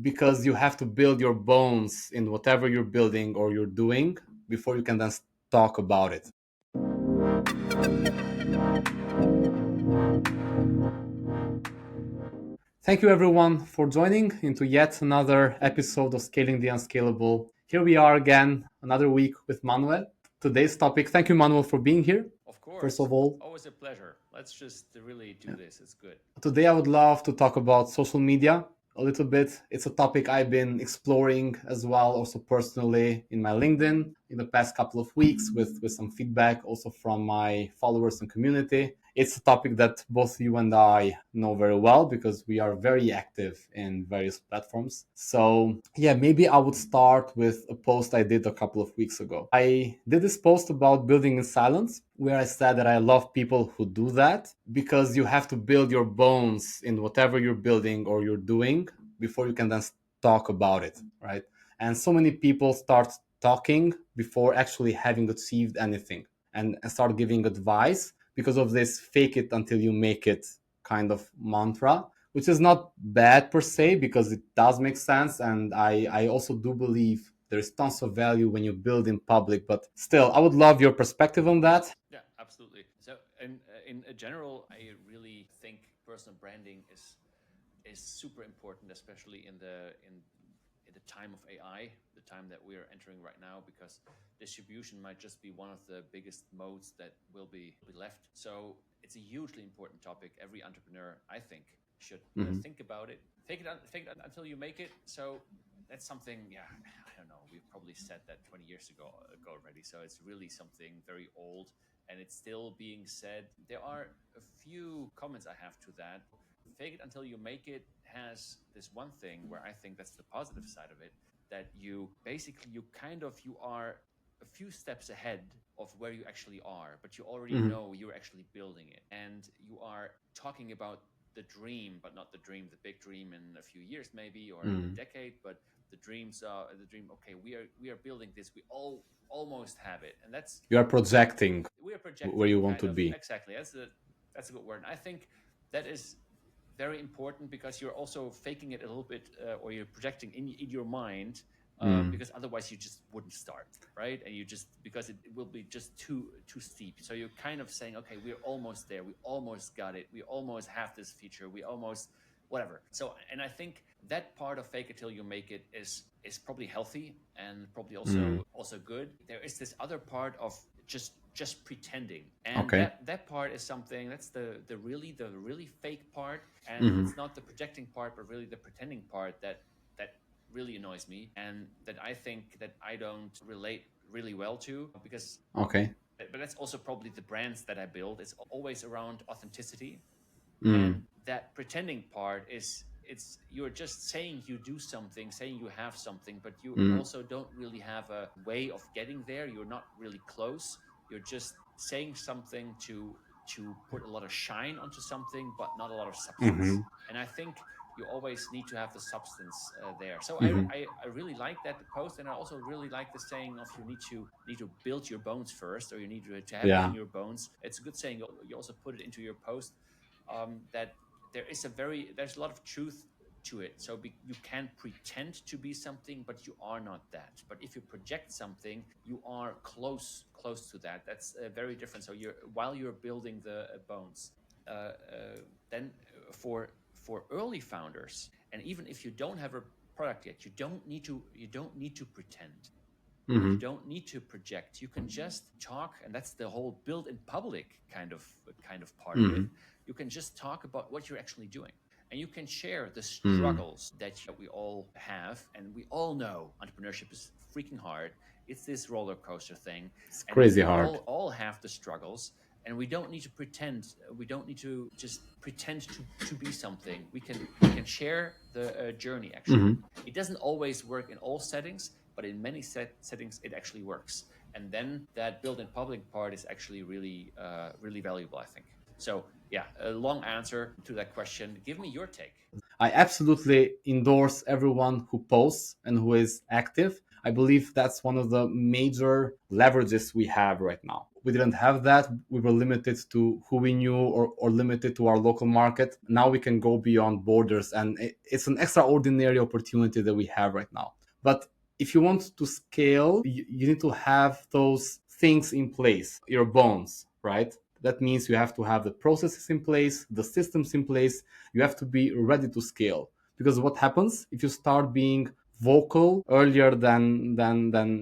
because you have to build your bones in whatever you're building or you're doing before you can then talk about it. Thank you everyone for joining into yet another episode of Scaling the Unscalable. Here we are again, another week with Manuel. Today's topic, thank you Manuel for being here. Of First course. of all, Always a pleasure. Let's just really do this. It's good. today I would love to talk about social media a little bit. It's a topic I've been exploring as well, also personally in my LinkedIn in the past couple of weeks with some feedback also from my followers and community. It's a topic that both you and I know very well because we are very active in various platforms. So, yeah, maybe I would start with a post I did a couple of weeks ago. I did this post about building in silence, where I said that I love people who do that because you have to build your bones in whatever you're building or you're doing before you can then talk about it, right? And so many people start talking before actually having achieved anything and start giving advice because of this fake it until you make it kind of mantra, which is not bad per se because it does make sense. And I also do believe there's tons of value when you build in public, but still, I would love your perspective on that. Yeah, absolutely. So, in general, I really think personal branding is super important, especially in the time of AI, the time that we are entering right now, because distribution might just be one of the biggest modes that will be left. So it's a hugely important topic. Every entrepreneur, I think, should think about it. Fake it until you make it. So that's something, yeah, I don't know. We've probably said that 20 years ago already. So it's really something very old and it's still being said. There are a few comments I have to that. Fake it until you make it has this one thing where I think that's the positive side of it, that you basically you are a few steps ahead of where you actually are, but you already know you're actually building it, and you are talking about the dream, but not the dream, the big dream in a few years maybe or in a decade, but the dreams are the dream. Okay, we are building this. We all almost have it, and that's You are projecting we are where projecting you want kind to of be. exactly. That's a good word. And I think that is very important because you're also faking it a little bit, or you're projecting in your mind, because otherwise you just wouldn't start, right? And you just because it will be just too steep. So you're kind of saying, okay, we're almost there. We almost got it. We almost have this feature. We almost whatever. So, and I think that part of fake it till you make it is probably healthy and probably also good. There is this other part of just pretending, and Okay. that part is something that's the really fake part, and it's not the projecting part but really the pretending part that really annoys me, and that I think that I don't relate really well to, because Okay. but that's also probably the brands that I build. It's always around authenticity, and Mm. that pretending part is it's you're just saying you do something, saying you have something, but you Mm. also don't really have a way of getting there. You're not really close. You're just saying something to put a lot of shine onto something but not a lot of substance, and I think you always need to have the substance there. So I really like that post, and I also really like the saying of you need to build your bones first, or you need to have it in Yeah. your bones. It's a good saying. You also put it into your post, that there's a lot of truth to it. So you can pretend to be something, but you are not that. But if you project something, you are close to that. That's very different. So while you're building the bones, then for early founders, and even if you don't have a product yet, you don't need to pretend. You don't need to project. You can just talk, and that's the whole build in public kind of part of it. You can just talk about what you're actually doing, and you can share the struggles that we all have, and we all know entrepreneurship is freaking hard. It's this roller coaster thing, It's and crazy we hard. all have the struggles, and we don't need to pretend. We don't need to just pretend to be something. We can share the journey. Actually, it doesn't always work in all settings, but in many settings it actually works. And then that build in public part is actually really valuable, I think. So yeah, a long answer to that question. Give me your take. I absolutely endorse everyone who posts and who is active. I believe that's one of the major leverages we have right now. We didn't have that. We were limited to who we knew, or limited to our local market. Now we can go beyond borders, and it's an extraordinary opportunity that we have right now. But if you want to scale, you need to have those things in place, your bones, right? That means you have to have the processes in place, the systems in place. You have to be ready to scale. Because what happens if you start being vocal earlier than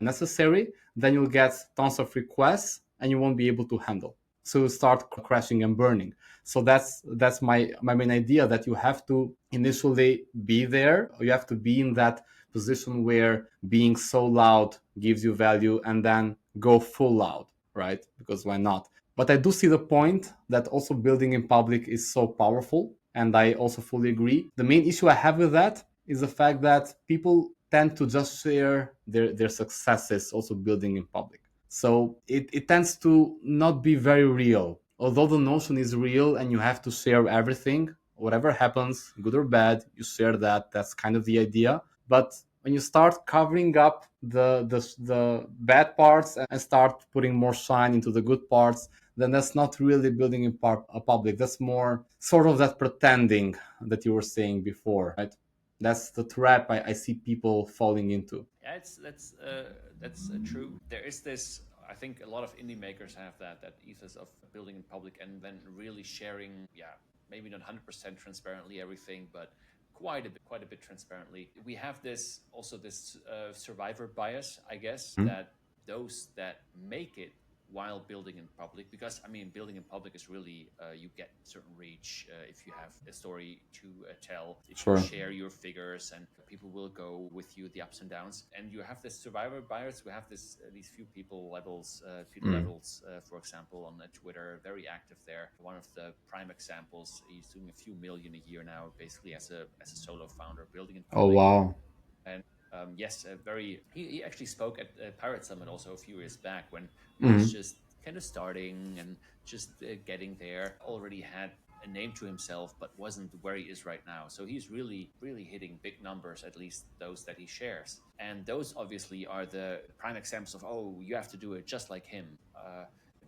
necessary, then you'll get tons of requests and you won't be able to handle. So you start crashing and burning. So that's my main idea, that you have to initially be there. You have to be in that position where being so loud gives you value, and then go full loud, right? Because why not? But I do see the point that also building in public is so powerful, and I also fully agree. The main issue I have with that is the fact that people tend to just share their successes also building in public. So it tends to not be very real. Although the notion is real and you have to share everything, whatever happens, good or bad, you share that. That's kind of the idea. But when you start covering up the bad parts and start putting more shine into the good parts, then that's not really building a public. That's more sort of that pretending that you were saying before, right? That's the trap I see people falling into. Yeah, it's that's true. There is this. I think a lot of indie makers have that ethos of building in public and then really sharing. Yeah, maybe not 100% transparently everything, but quite a bit transparently. We have this also this survivor bias, I guess, Hmm? that those that make it while building in public, because I mean building in public is really you get certain reach if you have a story to tell, if you Sure. share your figures, and people will go with you the ups and downs. And you have this survivor bias. We have this these few people levels, Peter Mm. Levels, for example, on Twitter, very active there. One of the prime examples. He's doing a few million a year now, basically as a solo founder, building in Oh, public. wow. And yes, a very he actually spoke at Pirate Summit also a few years back when he was Hmm. just kind of starting and just getting there. Already had a name to himself, but wasn't where he is right now. So he's really hitting big numbers, at least those that he shares. And those obviously are the prime examples of, oh, you have to do it just like him.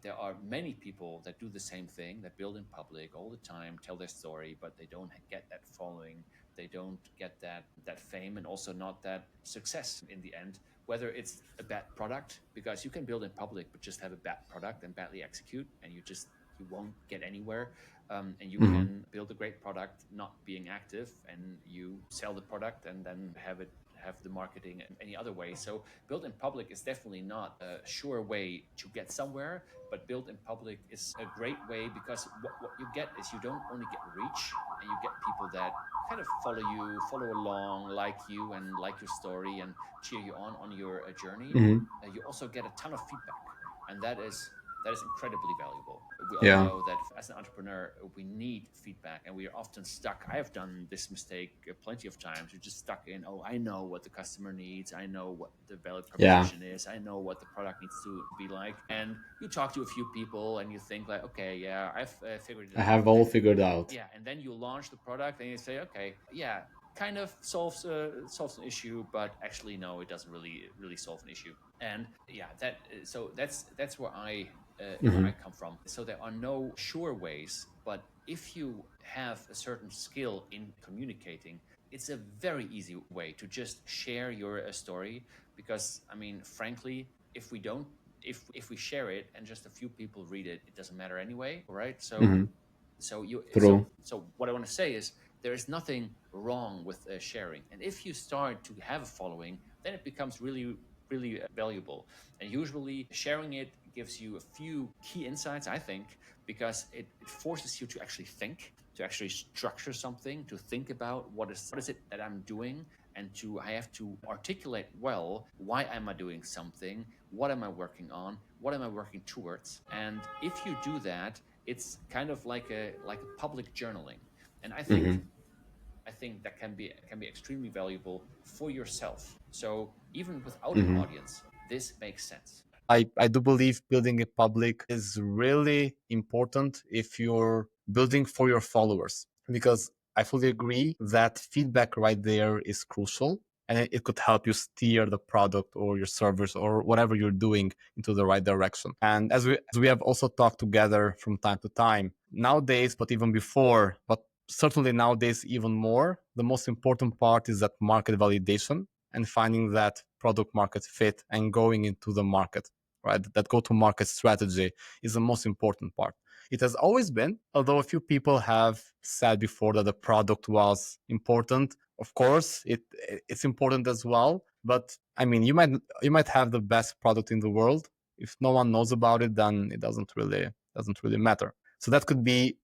There are many people that do the same thing, that build in public all the time, tell their story, but they don't get that following, they don't get that fame, and also not that success in the end. Whether it's a bad product, because you can build in public but just have a bad product and badly execute, and you won't get anywhere. And you Hmm. can build a great product not being active, and you sell the product and then have the marketing in any other way. So build in public is definitely not a sure way to get somewhere, but build in public is a great way, because what you get is you don't only get reach, and you get people that kind of follow you, follow along, like you, and like your story, and cheer you on your journey. Hmm. You also get a ton of feedback, and that is incredibly valuable. We all Yeah. know that as an entrepreneur, we need feedback, and we are often stuck. I have done this mistake plenty of times. You're just stuck in, oh, I know what the customer needs. I know what the value Yeah. proposition is. I know what the product needs to be like. And you talk to a few people and you think like, okay, yeah, I've figured it I out. have all figured out. Yeah, and then you launch the product and you say, okay, yeah, kind of solves an issue, but actually no, it doesn't really solve an issue. And yeah, that's where I Hmm. come from. So there are no sure ways, but if you have a certain skill in communicating, it's a very easy way to just share your story. Because I mean, frankly, if we don't if we share it and just a few people read it, it doesn't matter anyway, right? So Hmm. so you so True. so what I want to say is there is nothing wrong with sharing, and if you start to have a following, then it becomes really valuable. And usually sharing it gives you a few key insights, I think, because it forces you to actually think, to actually structure something, to think about what is it that I'm doing, and to I have to articulate well, why am I doing something, what am I working on, what am I working towards. And if you do that, it's kind of like a public journaling. And Hmm. I think that can be extremely valuable for yourself. So even without an Hmm. audience, this makes sense. I do believe building a public is really important if you're building for your followers, because I fully agree that feedback right there is crucial. and it could help you steer the product or your service or whatever you're doing into the right direction. And as we have also talked together from time to time, nowadays, but even before, but certainly nowadays even more, the most important part is that market validation and finding that product market fit and going into the market, right? That go to market strategy is the most important part. It has always been, although a few people have said before that the product was important. Of course, it's important as well. But I mean, you might have the best product in the world. If no one knows about it, then it doesn't really matter. So that could be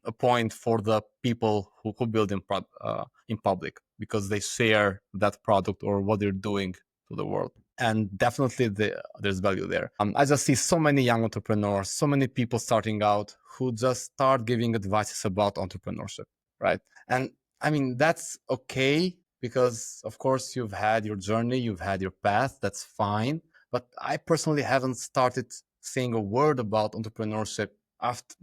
a point for the people who build in public, because they share that product or what they're doing to the world. And definitely there's value there. I just see so many young entrepreneurs, so many people starting out who just start giving advices about entrepreneurship, right? And I mean, that's okay, because of course you've had your journey, you've had your path, that's fine. But I personally haven't started saying a word about entrepreneurship after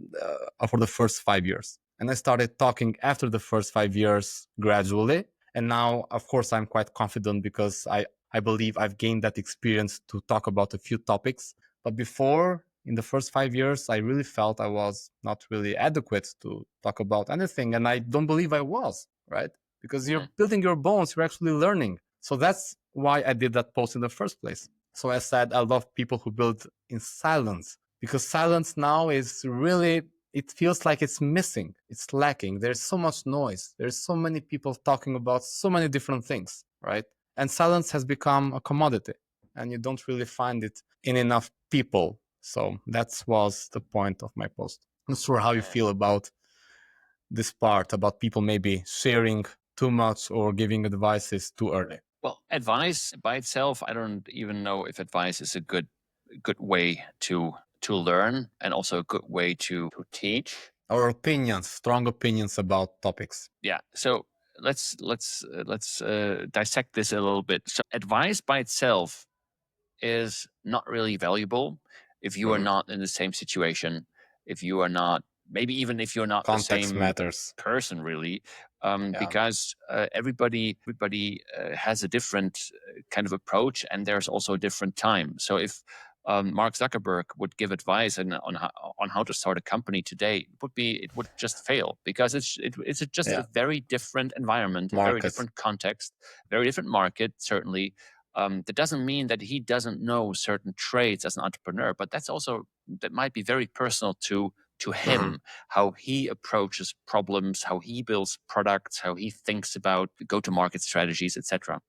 for the first 5 years. And I started talking after the first 5 years gradually. And now, of course, I'm quite confident because I believe I've gained that experience to talk about a few topics. But before, in the first 5 years, I really felt I was not really adequate to talk about anything. And I don't believe I was, right? Because you're building your bones, you're actually learning. So that's why I did that post in the first place. So I said I love people who build in silence, because silence now is really, it feels like it's missing, it's lacking. There's so much noise, there's so many people talking about so many different things, right? And silence has become a commodity, and you don't really find it in enough people. So that was the point of my post. I'm not sure how you feel about this part, about people maybe sharing too much or giving advices too early. Well, advice by itself, I don't even know if advice is a good way to learn, and also a good way to teach. Our opinions, strong opinions about topics. Yeah. So let's dissect this a little bit. So advice by itself is not really valuable if you are not in the same situation, if you are not, maybe even if you're not Context the same matters. person, really, Yeah. because everybody has a different kind of approach, and there's also a different time. So if Mark Zuckerberg would give advice on how to start a company today, it would just fail, because it's just Yeah. a very different environment, a very Market. different context, very different market, certainly. That doesn't mean that he doesn't know certain traits as an entrepreneur, but that might be very personal to him, how he approaches problems, how he builds products, how he thinks about go-to-market strategies, etc.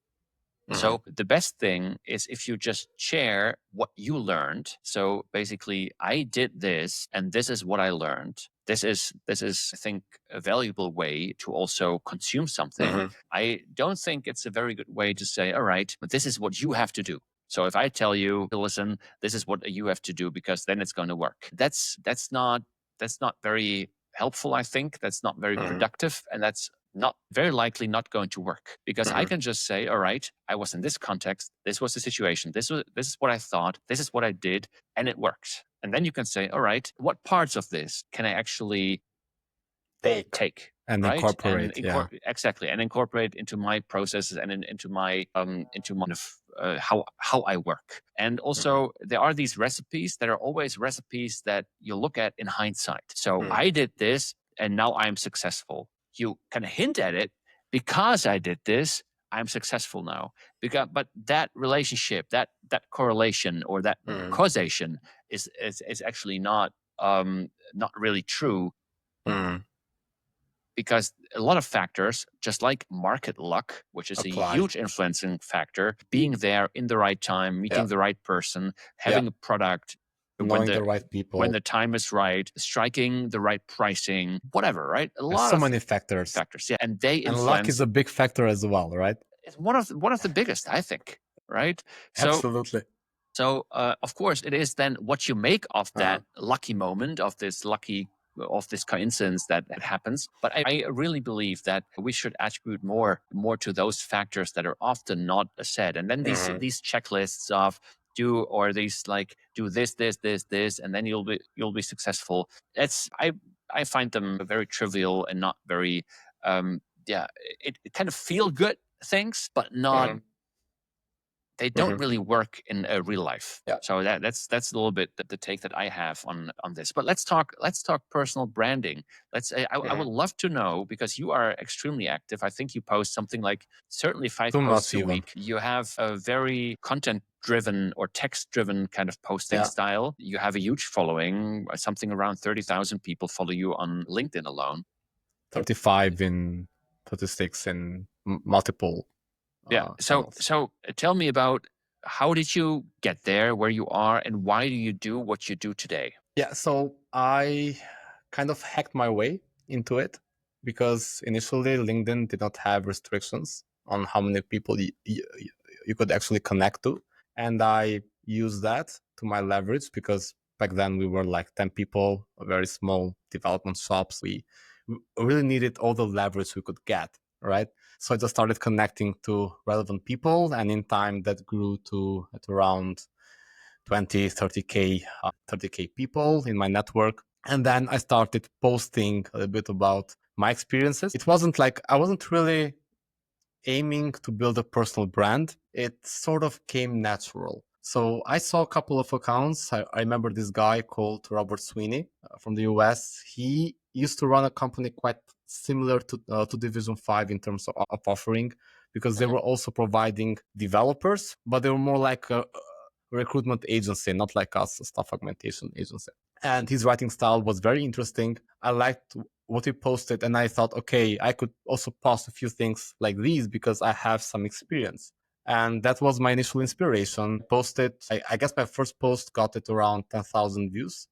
So the best thing is if you just share what you learned. So basically, I did this, and this is what I learned. This is, I think, a valuable way to also consume something. I don't think it's a very good way to say, all right, but this is what you have to do. So if I tell you, listen, this is what you have to do, because then it's going to work. That's not very helpful, I think. That's not very productive, and that's not very likely not going to work, because I can just say, all right, I was in this context, this was the situation, this is what I thought, this is what I did, and it worked. And then you can say, all right, what parts of this can I actually take and right? incorporate, Exactly, and incorporate into my processes and into my how I work. And also, there are these recipes that are always recipes that you look at in hindsight. So I did this, and now I'm successful. You can hint at it, because I did this, I'm successful now. But that relationship, that correlation, or that causation is actually not really true, because a lot of factors, just like market luck, which is Apply. a huge influencing factor, being there in the right time, meeting the right person, having a product, knowing the right people, when the time is right, striking the right pricing, whatever, right? A lot so of many factors, yeah, and they and influence. luck is a big factor as well, right? It's one of the biggest, I think, right? Absolutely. So, of course, it is then what you make of that lucky moment, of this coincidence that happens. But I really believe that we should attribute more to those factors that are often not said. And then these checklists of do this, and then you'll be successful. I find them very trivial and not very it kind of feel good things, but not they don't really work in real life. Yeah. So that's a little bit the take that I have on this. But let's talk personal branding. I would love to know, because you are extremely active. I think you post something like certainly 5 Too posts much a even. week. You have a very content driven or text driven kind of posting style. You have a huge following. Something around 30,000 people follow you on LinkedIn alone. 35 in 36 in multiple Yeah. channels. So tell me about, how did you get there where you are, and why do you do what you do today? Yeah, so I kind of hacked my way into it because initially LinkedIn did not have restrictions on how many people you could actually connect to. And I used that to my leverage because back then we were like 10 people, a very small development shops. We really needed all the leverage we could get, right? So I just started connecting to relevant people. And in time that grew to at around 20, 30K people in my network. And then I started posting a little bit about my experiences. It wasn't like I wasn't really aiming to build a personal brand. It sort of came natural. So I saw a couple of accounts. I remember this guy called Robert Sweeney from the US. He used to run a company quite similar to Division 5 in terms of offering, because they were also providing developers, but they were more like a recruitment agency, not like us, a staff augmentation agency. And his writing style was very interesting. I liked what he posted, and I thought, okay, I could also post a few things like these because I have some experience. And that was my initial inspiration. Posted, I guess my first post got it around 10,000 views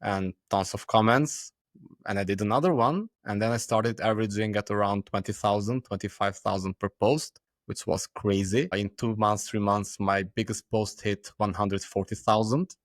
and tons of comments. And I did another one. And then I started averaging at around 20,000, 25,000 per post, which was crazy. In 2 months, 3 months, my biggest post hit 140,000,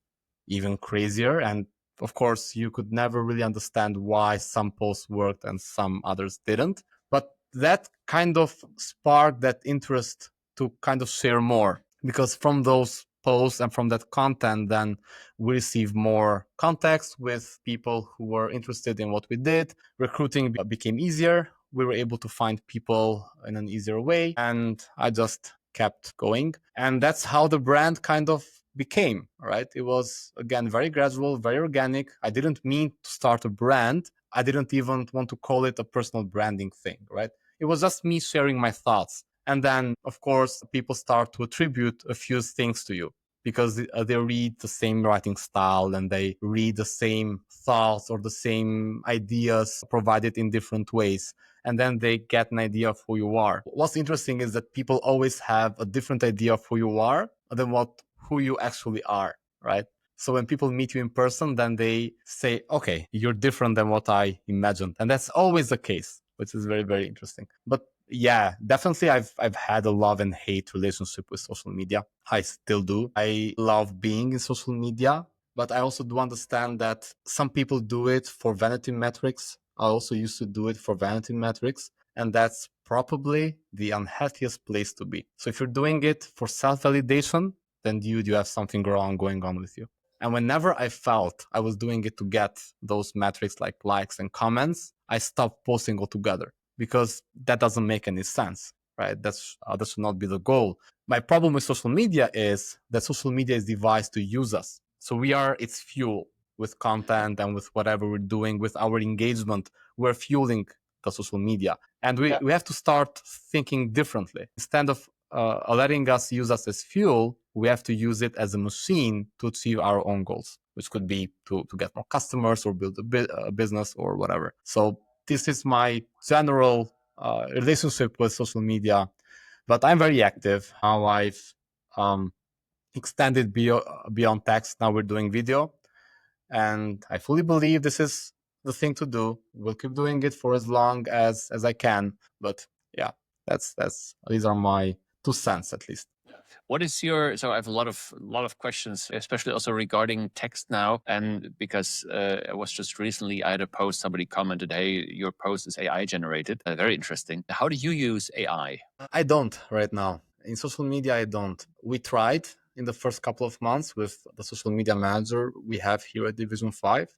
even crazier. And of course, you could never really understand why some posts worked and some others didn't. But that kind of sparked that interest to kind of share more, because from those posts and from that content, then we receive more context with people who were interested in what we did. Recruiting became easier. We were able to find people in an easier way. And I just kept going. And that's how the brand kind of became, right? It was, again, very gradual, very organic. I didn't mean to start a brand. I didn't even want to call it a personal branding thing, right? It was just me sharing my thoughts. And then, of course, people start to attribute a few things to you because they read the same writing style and they read the same thoughts or the same ideas provided in different ways. And then they get an idea of who you are. What's interesting is that people always have a different idea of who you are than who you actually are, right? So when people meet you in person, then they say, okay, you're different than what I imagined. And that's always the case, which is very, very interesting. But yeah, definitely I've had a love and hate relationship with social media. I still do. I love being in social media, but I also do understand that some people do it for vanity metrics. I also used to do it for vanity metrics, and that's probably the unhealthiest place to be. So if you're doing it for self-validation, then dude, you have something wrong going on with you. And whenever I felt I was doing it to get those metrics like likes and comments, I stopped posting altogether because that doesn't make any sense, right? That should not be the goal. My problem with social media is that social media is devised to use us. So we are its fuel with content and with whatever we're doing, with our engagement. We're fueling the social media. And we have to start thinking differently. Instead of letting us use us as fuel, we have to use it as a machine to achieve our own goals, which could be to get more customers or build a business or whatever. So this is my general relationship with social media. But I'm very active. Now I've um, extended beyond text. Now we're doing video. And I fully believe this is the thing to do. We'll keep doing it for as long as I can. But yeah, that's these are my 2 cents at least. What is your, so I have a lot of questions, especially also regarding text now. And because I was just recently, I had a post, somebody commented, hey, your post is AI generated. Very interesting. How do you use AI? I don't right now. In social media, I don't. We tried in the first couple of months with the social media manager we have here at Division 5,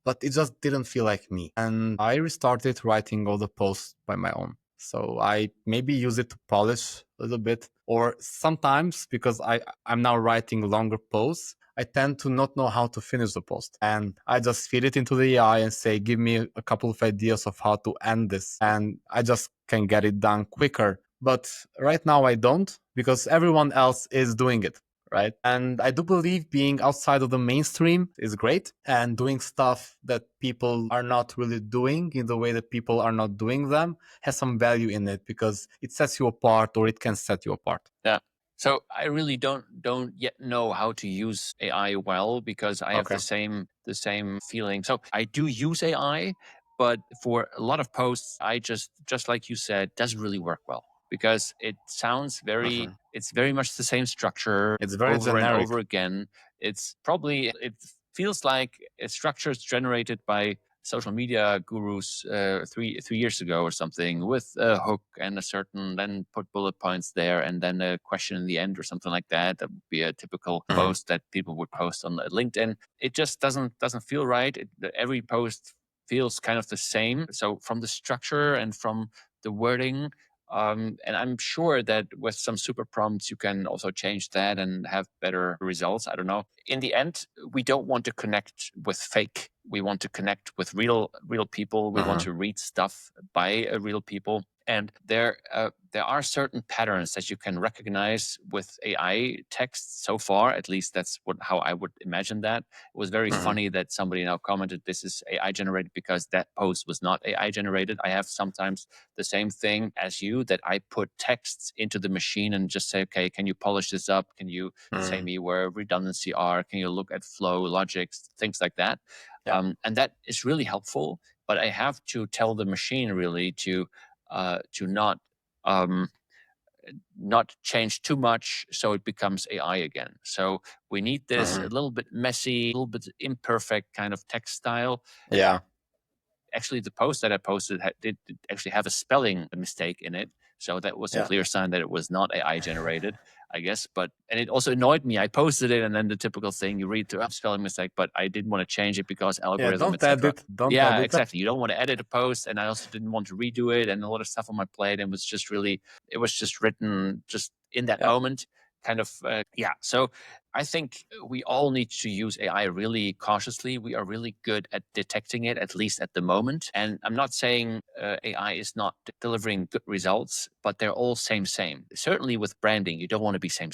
but it just didn't feel like me. And I restarted writing all the posts by my own. So I maybe use it to polish a little bit. Or sometimes, because I'm now writing longer posts, I tend to not know how to finish the post. And I just feed it into the AI and say, give me a couple of ideas of how to end this. And I just can get it done quicker. But right now I don't, because everyone else is doing it. Right. And I do believe being outside of the mainstream is great, and doing stuff that people are not really doing in the way that people are not doing them has some value in it, because it sets you apart, or it can set you apart. Yeah. So I really don't yet know how to use AI well, because I have Okay. the same feeling. So I do use AI, but for a lot of posts, I just like you said, doesn't really work well, because it sounds very it's very much the same structure It's very over and generic. over again. It feels like a structure is generated by social media gurus 3 years ago or something, with a hook and a certain, then put bullet points there and then a question in the end or something like that. That would be a typical post that people would post on LinkedIn. It just doesn't feel right. Every post feels kind of the same. So from the structure and from the wording, and I'm sure that with some super prompts, you can also change that and have better results. I don't know. In the end, we don't want to connect with fake. We want to connect with real people. We want to read stuff by real people. And there are certain patterns that you can recognize with AI text so far. At least that's how I would imagine that. It was very funny that somebody now commented this is AI generated, because that post was not AI generated. I have sometimes the same thing as you, that I put texts into the machine and just say, okay, can you polish this up? Can you say me where redundancy are? Can you look at flow, logics, things like that? Yeah. And that is really helpful. But I have to tell the machine really to not change too much, so it becomes AI again. So we need this a little bit messy, a little bit imperfect kind of text style. Yeah. Actually, the post that I posted did actually have a spelling mistake in it. So that was a clear sign that it was not AI generated, I guess. And it also annoyed me. I posted it, and then the typical thing you read through, spelling mistake, but I didn't want to change it because Yeah. algorithm, Don't etc. edit. Don't Yeah, edit. exactly. You don't want to edit a post, and I also didn't want to redo it, and a lot of stuff on my plate, and it was just written just in that moment, kind of. So I think we all need to use AI really cautiously. We are really good at detecting it, at least at the moment. And I'm not saying AI is not delivering good results, but they're all same. Certainly with branding, you don't want to be same.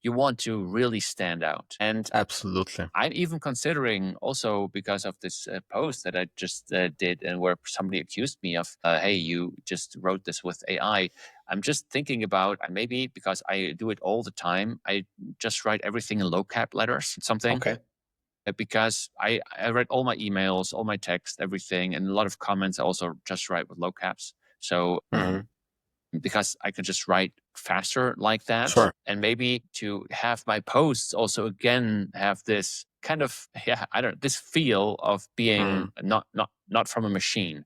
You want to really stand out. And Absolutely. I'm even considering, also because of this post that I just did, and where somebody accused me of, hey, you just wrote this with AI. I'm just thinking about, maybe because I do it all the time, I just write everything in low cap letters, something. Okay. Because I read all my emails, all my text, everything, and a lot of comments I also just write with low caps. So because I can just write faster like that. Sure. And maybe to have my posts also again have this kind of, this feel of being not from a machine.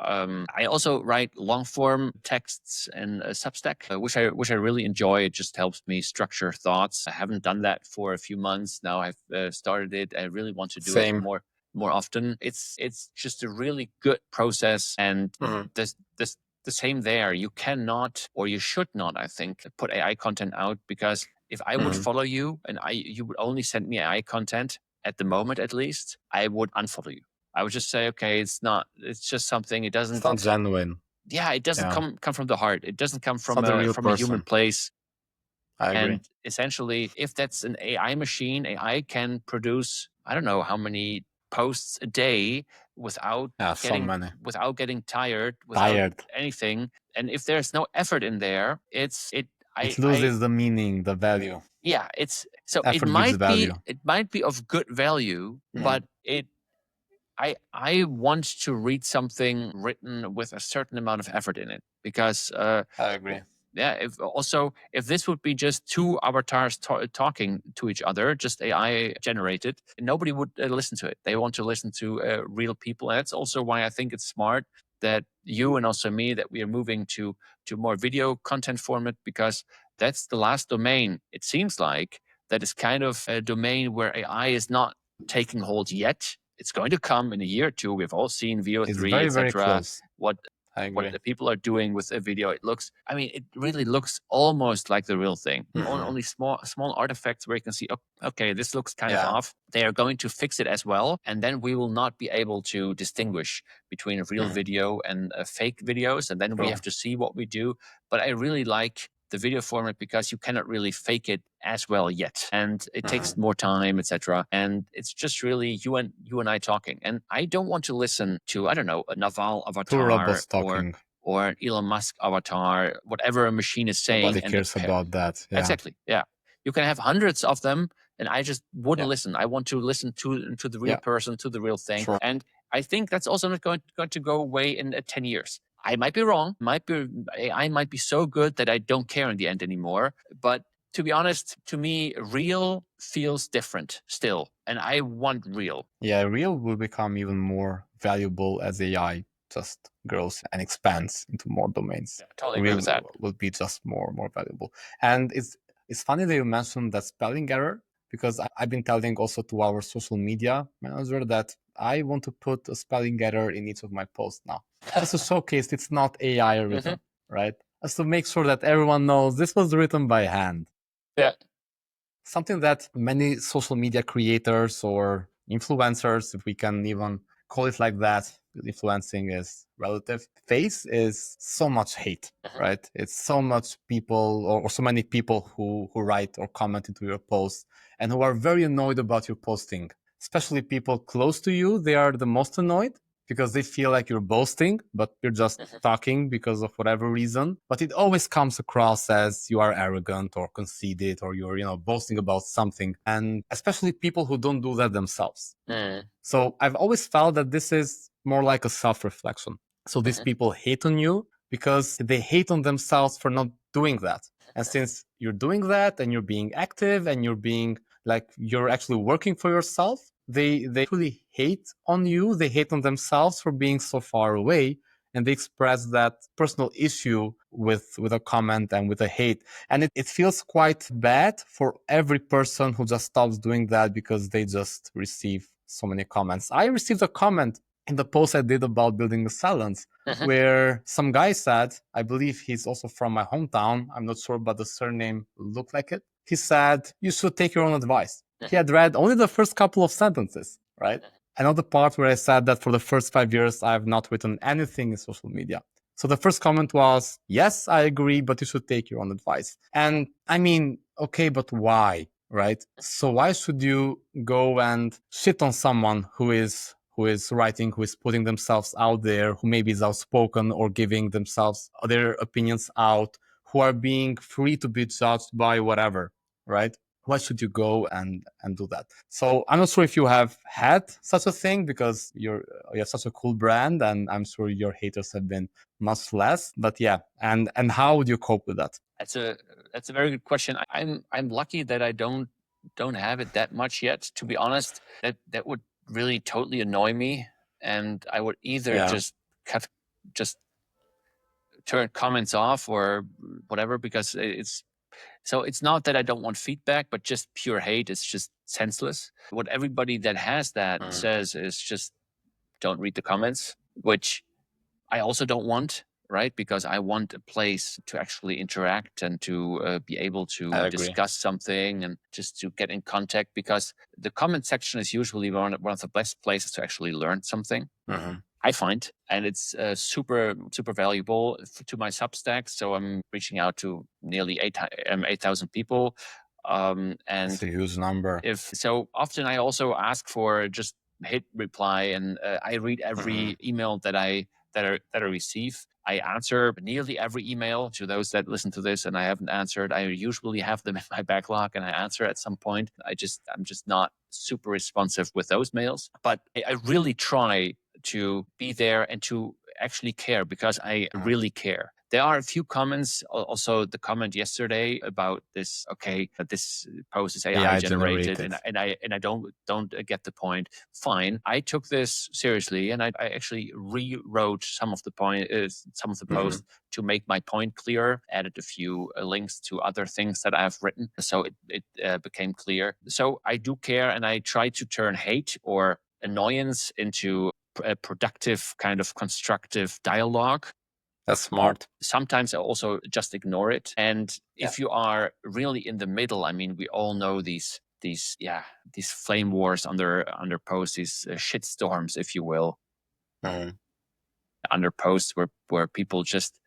I also write long form texts in Substack, which I really enjoy. It just helps me structure thoughts. I haven't done that for a few months now. I've started it. I really want to do it Same. more often. It's just a really good process, and this the same there. You cannot, or you should not, I think, put AI content out, because if I would follow you and you would only send me AI content at the moment, at least, I would unfollow you. I would just say, okay, it's just something. It It's doesn't, not genuine. it doesn't Yeah. come from the heart. It doesn't come It's not the real from a human person. place. I agree. And essentially, if that's an AI machine, AI can produce, I don't know how many posts a day without So many. getting tired, without anything. And if there's no effort in there, It loses the meaning, the value. it Effort gives value. might be of good value, but I want to read something written with a certain amount of effort in it, because I agree. if this would be just two avatars talking to each other, just AI generated, nobody would listen to it. They want to listen to real people. And that's also why I think it's smart that you and also me, that we are moving to more video content format, because that's the last domain, it seems like, that is kind of a domain where AI is not taking hold yet. It's going to come in a year or two. We've all seen It's VO3, very, very etc. close. What what the people are doing with a video. It looks, I mean, it really looks almost like the real thing. Only small artifacts where you can see, okay, this looks kind of off. They are going to fix it as well. And then we will not be able to distinguish between a real video and fake videos. And then we have to see what we do. But I really like the video format because you cannot really fake it as well yet, and it takes more time, etc. And it's just really you and I talking. And I don't want to listen to, I don't know, a Naval avatar or an Elon Musk avatar, whatever a machine is saying. Nobody cares about that. Yeah. Exactly. Yeah, you can have hundreds of them, and I just wouldn't listen. I want to listen to the real person, to the real thing. Sure. And I think that's also not going to go away in 10 years. I might be wrong. I might be so good that I don't care in the end anymore. But to be honest, to me, real feels different still. And I want real. Yeah, real will become even more valuable as AI just grows and expands into more domains. Yeah, totally agree with that. Will be just more valuable. And it's funny that you mentioned that spelling error, because I've been telling also to our social media manager that I want to put a spelling error in each of my posts now. Just to showcase it's not AI written, right? Just to make sure that everyone knows this was written by hand. Yeah. Something that many social media creators or influencers, if we can even call it like that, influencing is relative, face is so much hate, right? It's so much people or so many people who write or comment into your posts and who are very annoyed about your posting. Especially people close to you, they are the most annoyed because they feel like you're boasting, but you're just talking because of whatever reason. But it always comes across as you are arrogant or conceited, or you're, boasting about something. And especially people who don't do that themselves. So I've always felt that this is more like a self-reflection. So these people hate on you because they hate on themselves for not doing that. And since you're doing that and you're being active and you're being like you're actually working for yourself, they really hate on you. They hate on themselves for being so far away, and they express that personal issue with a comment and with a hate. And it feels quite bad for every person who just stops doing that because they just receive so many comments. I received a comment in the post I did about building the silence, where some guy said, I believe he's also from my hometown, I'm not sure, but the surname looked like it. He said, you should take your own advice. He had read only the first couple of sentences, right? I know the part where I said that for the first 5 years, I have not written anything in social media. So the first comment was, yes, I agree, but you should take your own advice. And I mean, okay, but why, right? So why should you go and shit on someone who is writing, who is putting themselves out there, who maybe is outspoken or giving themselves their opinions out, who are being free to be judged by whatever, right? Why should you go and do that? So I'm not sure if you have had such a thing, because you have such a cool brand, and I'm sure your haters have been much less. But yeah, and how would you cope with that? That's a very good question. I'm lucky that I don't have it that much yet. To be honest, that would really totally annoy me, and I would either just turn comments off or whatever, because it's not that I don't want feedback, but just pure hate is just senseless. What everybody that has that says is just don't read the comments, which I also don't want, right? Because I want a place to actually interact and to be able to discuss something and just to get in contact, because the comment section is usually one of the best places to actually learn something. I find, and it's super valuable to my Substack. So I'm reaching out to nearly 8,000 people, and it's a huge number. So often I also ask for just hit reply, and I read every email that I receive. I answer nearly every email to those that listen to this, and I haven't answered. I usually have them in my backlog, and I answer at some point. I'm just not super responsive with those mails, but I really try to be there and to actually care, because I really care. There are a few comments, also the comment yesterday about this, okay, this post is AI generated, and I don't get the point. Fine. I took this seriously, and I actually rewrote some of the post to make my point clearer, added a few links to other things that I've written, so it became clear. So I do care, and I try to turn hate or annoyance into a productive kind of constructive dialogue. That's smart. Sometimes I also just ignore it. And if you are really in the middle, I mean, we all know these flame wars under posts, these shit storms, if you will, under posts where people just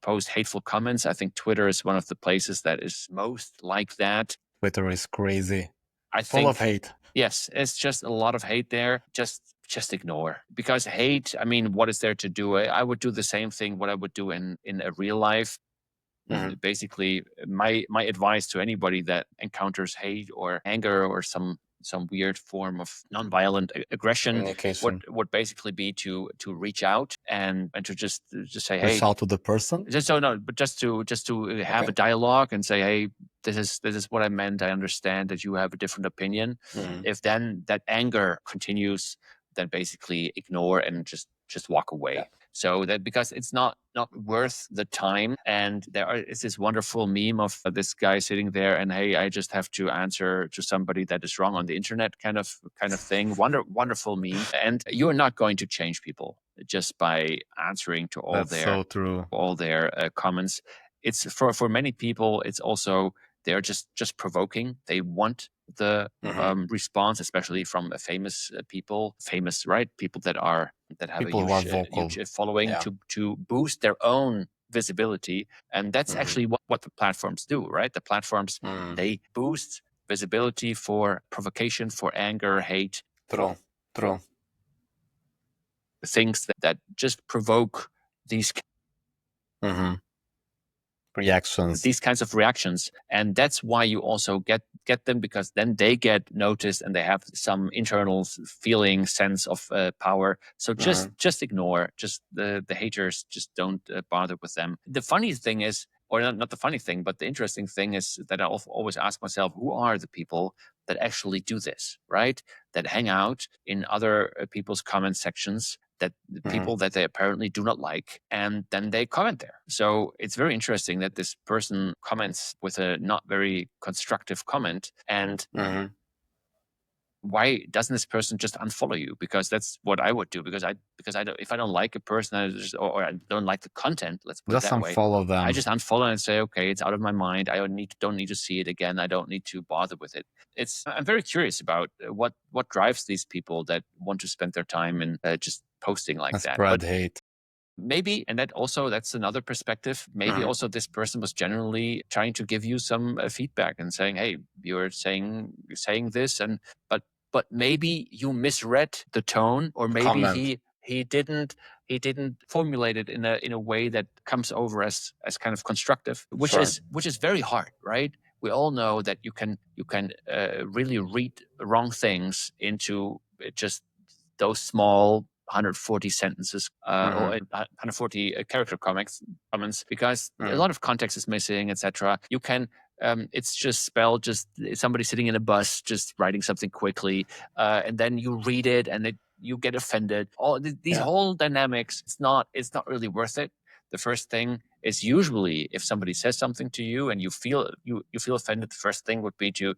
post hateful comments. I think Twitter is one of the places that is most like that. Twitter is crazy. I Full think, of hate. Yes, it's just a lot of hate there. Just ignore, because hate, I mean, what is there to do? I would do the same thing what I would do in a real life. Basically, my advice to anybody that encounters hate or anger or some weird form of nonviolent aggression would basically be to reach out and to just say, hey, reach out to the person. Just to have a dialogue and say, hey, this is what I meant. I understand that you have a different opinion. If then that anger continues, then basically ignore and just walk away. So that, because it's not worth the time. And is this wonderful meme of this guy sitting there and, hey, I just have to answer to somebody that is wrong on the internet kind of thing. Wonderful meme. And you're not going to change people just by answering to all their comments. It's for many people, it's also, they're just provoking. They want the response, especially from famous people, right? People that have a huge following, to boost their own visibility. And that's actually what the platforms do, right? The platforms, they boost visibility for provocation, for anger, hate. True. Things that just provoke these reactions, these kinds of reactions. And that's why you also get them, because then they get noticed and they have some internal feeling, sense of power. So just ignore, just the haters, just don't bother with them. The funny thing is, or not the funny thing, but the interesting thing is that I always ask myself, who are the people that actually do this, right? That hang out in other people's comment sections, that people that they apparently do not like, and then they comment there. So it's very interesting that this person comments with a not very constructive comment, and why doesn't this person just unfollow you? Because that's what I would do. Because I don't, if I don't like a person, or I don't like the content, let's put it that way, unfollow them. I just unfollow and say, okay, it's out of my mind. I don't need to see it again. I don't need to bother with it. I'm very curious about what drives these people that want to spend their time in just posting like that. Spread hate. Maybe, and that's another perspective. Maybe also this person was generally trying to give you some feedback and saying, hey, you're saying this, but maybe you misread the tone, or maybe he didn't formulate it in a way that comes over as kind of constructive, which is very hard, right? We all know that you can really read wrong things into just those small 140 sentences or 140 character comments, because a lot of context is missing, etc. You can it's just spelled, just somebody sitting in a bus just writing something quickly, and then you read it and you get offended. All these whole dynamics, it's not really worth it. The first thing is, usually if somebody says something to you and you feel offended, the first thing would be to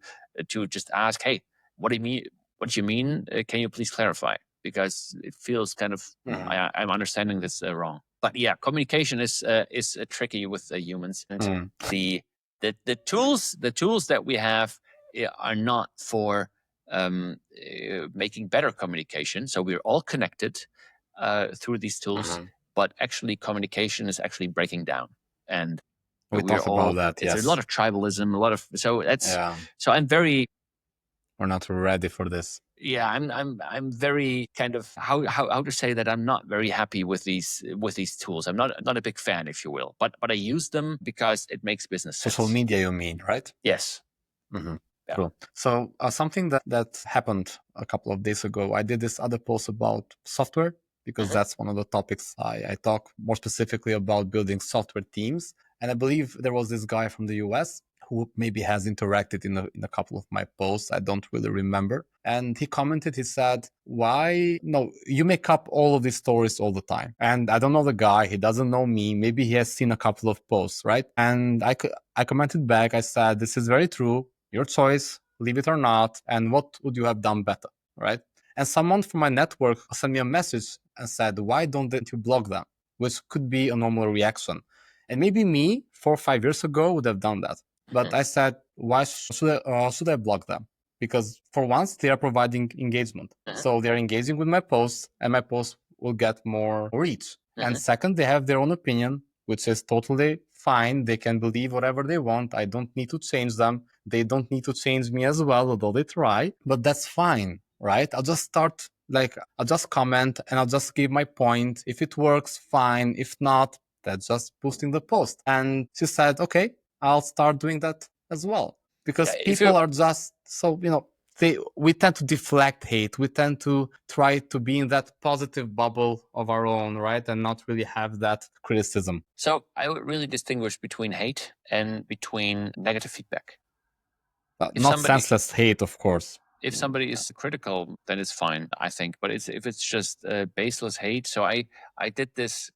just ask, hey, what do you mean? What do you mean? Can you please clarify? Because it feels kind of I'm understanding this wrong. But yeah, communication is tricky with humans. And the tools that we have are not for making better communication. So we're all connected through these tools, but actually communication is actually breaking down. And we talked about that. There's a lot of tribalism, so I'm very. We're not ready for this. Yeah, I'm very kind of how to say that I'm not very happy with these tools. I'm not a big fan, if you will, but I use them because it makes business sense. Social media, you mean, right? Yes. Yeah. Cool. So something that happened a couple of days ago, I did this other post about software, because that's one of the topics I talk more specifically about, building software teams. And I believe there was this guy from the US who maybe has interacted in a couple of my posts. I don't really remember. And he commented, he said, you make up all of these stories all the time. And I don't know the guy, he doesn't know me. Maybe he has seen a couple of posts, right? And I commented back, I said, this is very true. Your choice, leave it or not. And what would you have done better, right? And someone from my network sent me a message and said, why don't you block them? which could be a normal reaction. And maybe me 4 or 5 years ago would have done that. But I said, why should I block them? Because for once, they are providing engagement. So they're engaging with my posts, and my posts will get more reach. And second, they have their own opinion, which is totally fine. They can believe whatever they want. I don't need to change them. They don't need to change me as well, although they try. But that's fine, right? I'll just start, I'll just comment and I'll just give my point. If it works, fine. If not, that's just boosting the post. And she said, okay, I'll start doing that as well. Because people are just so, we tend to deflect hate. We tend to try to be in that positive bubble of our own, right? And not really have that criticism. So I would really distinguish between hate and between negative feedback. Not senseless hate, of course. If somebody is critical, then it's fine, I think. But if it's just baseless hate, so I did this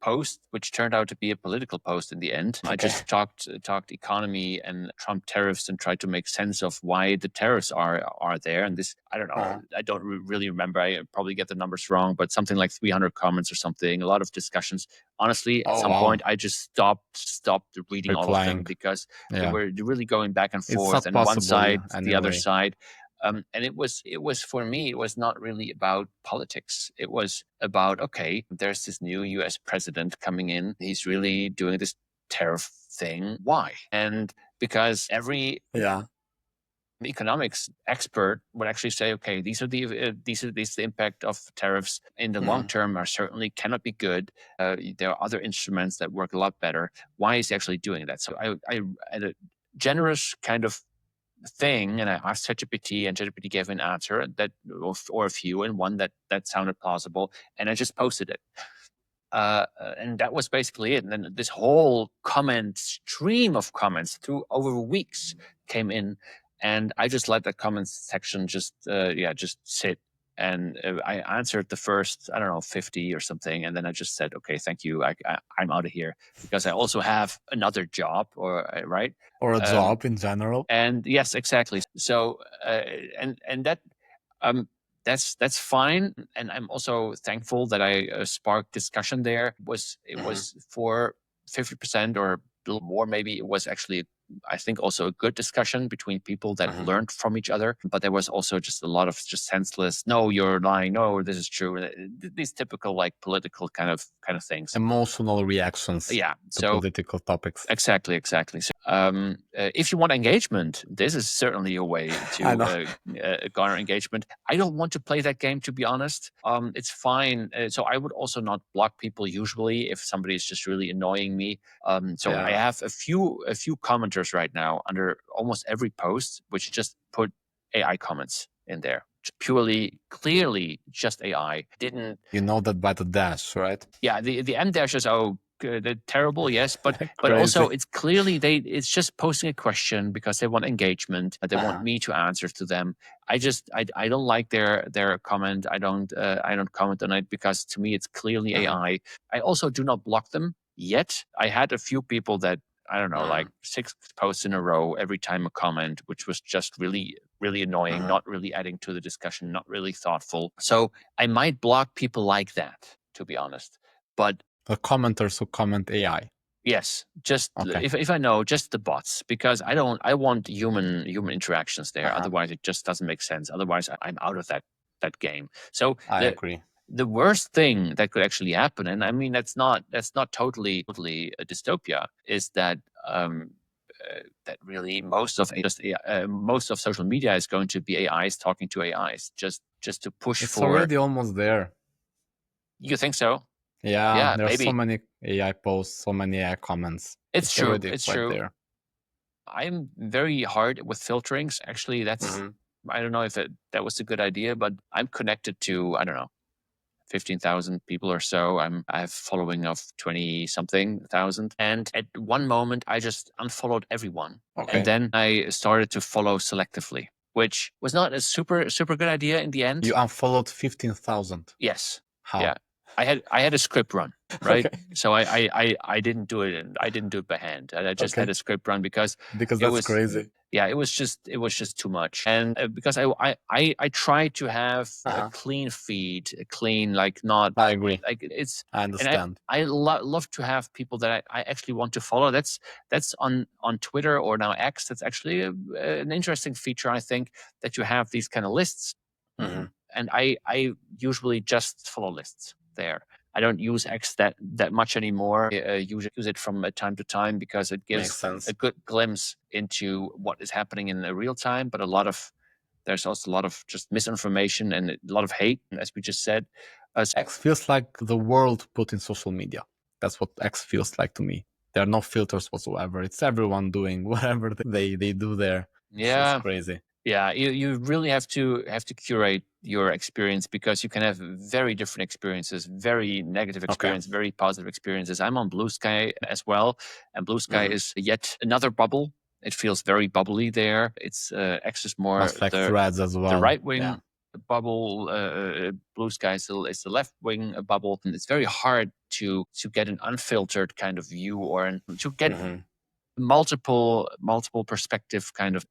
post, which turned out to be a political post in the end. I just talked economy and Trump tariffs and tried to make sense of why the tariffs are there. And this, I don't know, I don't really remember. I probably get the numbers wrong, but something like 300 comments or something. A lot of discussions. Honestly, at some point, I just stopped reading all of them because they were really going back and forth, and one side, the other side. And it was for me, it was not really about politics. It was about, okay, there's this new US president coming in. He's really doing this tariff thing. Why? And because every economics expert would actually say, okay, these are the impact of tariffs in the long term are certainly cannot be good. There are other instruments that work a lot better. Why is he actually doing that? So I had a generous kind of thing, and I asked ChatGPT, and ChatGPT gave an answer that, or a few, and one that sounded plausible, and I just posted it. And that was basically it. And then this whole stream of comments through over weeks came in, and I just let the comments section just sit. And I answered the first, I don't know, 50 or something. And then I just said, okay, thank you. I'm out of here because I also have another job right. Or a job in general. And yes, exactly. So, and that, that's fine. And I'm also thankful that I sparked discussion there. It was for 50% or a little more, maybe. It was actually, I think, also a good discussion between people that learned from each other. But there was also just a lot of just senseless, no, you're lying, no, this is true. These typical like political kind of things. Emotional reactions. Yeah. To political topics. Exactly. So, if you want engagement, this is certainly a way to garner engagement. I don't want to play that game, to be honest. It's fine. So I would also not block people usually if somebody is just really annoying me. I have a few commenters right now under almost every post, which just put AI comments in there. Clearly just AI. Didn't you know that by the dash, right? Yeah, the end dash is they're terrible, yes, but also it's clearly it's just posting a question because they want engagement. They want me to answer to them. I don't like their comment. I don't comment on it because to me it's clearly AI. I also do not block them yet. I had a few people that, I don't know, like 6 posts in a row, every time a comment, which was just really, really annoying, not really adding to the discussion, not really thoughtful. So I might block people like that, to be honest. But the commenters who comment AI. Yes, just if I know, just the bots, because I want human interactions there. Otherwise, it just doesn't make sense. Otherwise, I'm out of that game. So I agree. The worst thing that could actually happen, and I mean that's not totally a dystopia, is that that really most of social media is going to be AIs talking to AIs, just to push it's for. It's already almost there. You think so? Yeah, there are so many AI posts, so many AI comments. It's true. It's true. There. I'm very hard with filterings. Actually, that's I don't know if that was a good idea, but I'm connected to, I don't know, 15,000 people or so. I have following of 20 something thousand. And at one moment, I just unfollowed everyone. And then I started to follow selectively, which was not a super good idea in the end. You unfollowed 15,000? Yes. How? Yeah. I had a script run, right? So I didn't do it. I didn't do it by hand. I just had a script run because that's crazy. yeah, it was just too much. And because I try to have a clean feed, a clean, like, not I agree. like it's, I and understand. I love to have people that I actually want to follow. That's on Twitter, or now X. That's actually an interesting feature, I think, that you have these kind of lists. And I usually just follow lists there. I don't use X that much anymore. I use it from time to time because it Makes gives sense. a good glimpse into what is happening in real time. But there's also a lot of just misinformation and a lot of hate, as we just said. X feels like the world put in social media. That's what X feels like to me. There are no filters whatsoever. It's everyone doing whatever they do there. Yeah, It's crazy. yeah, you really have to curate your experience, because you can have very different experiences, very negative experience, very positive experiences. I'm on Blue Sky as well, and Blue Sky is yet another bubble. It feels very bubbly there. It's X is more Much like threads as well. the right wing Yeah. bubble. Blue Sky is the left wing bubble, and it's very hard to get an unfiltered kind of view, or to get multiple perspective kind of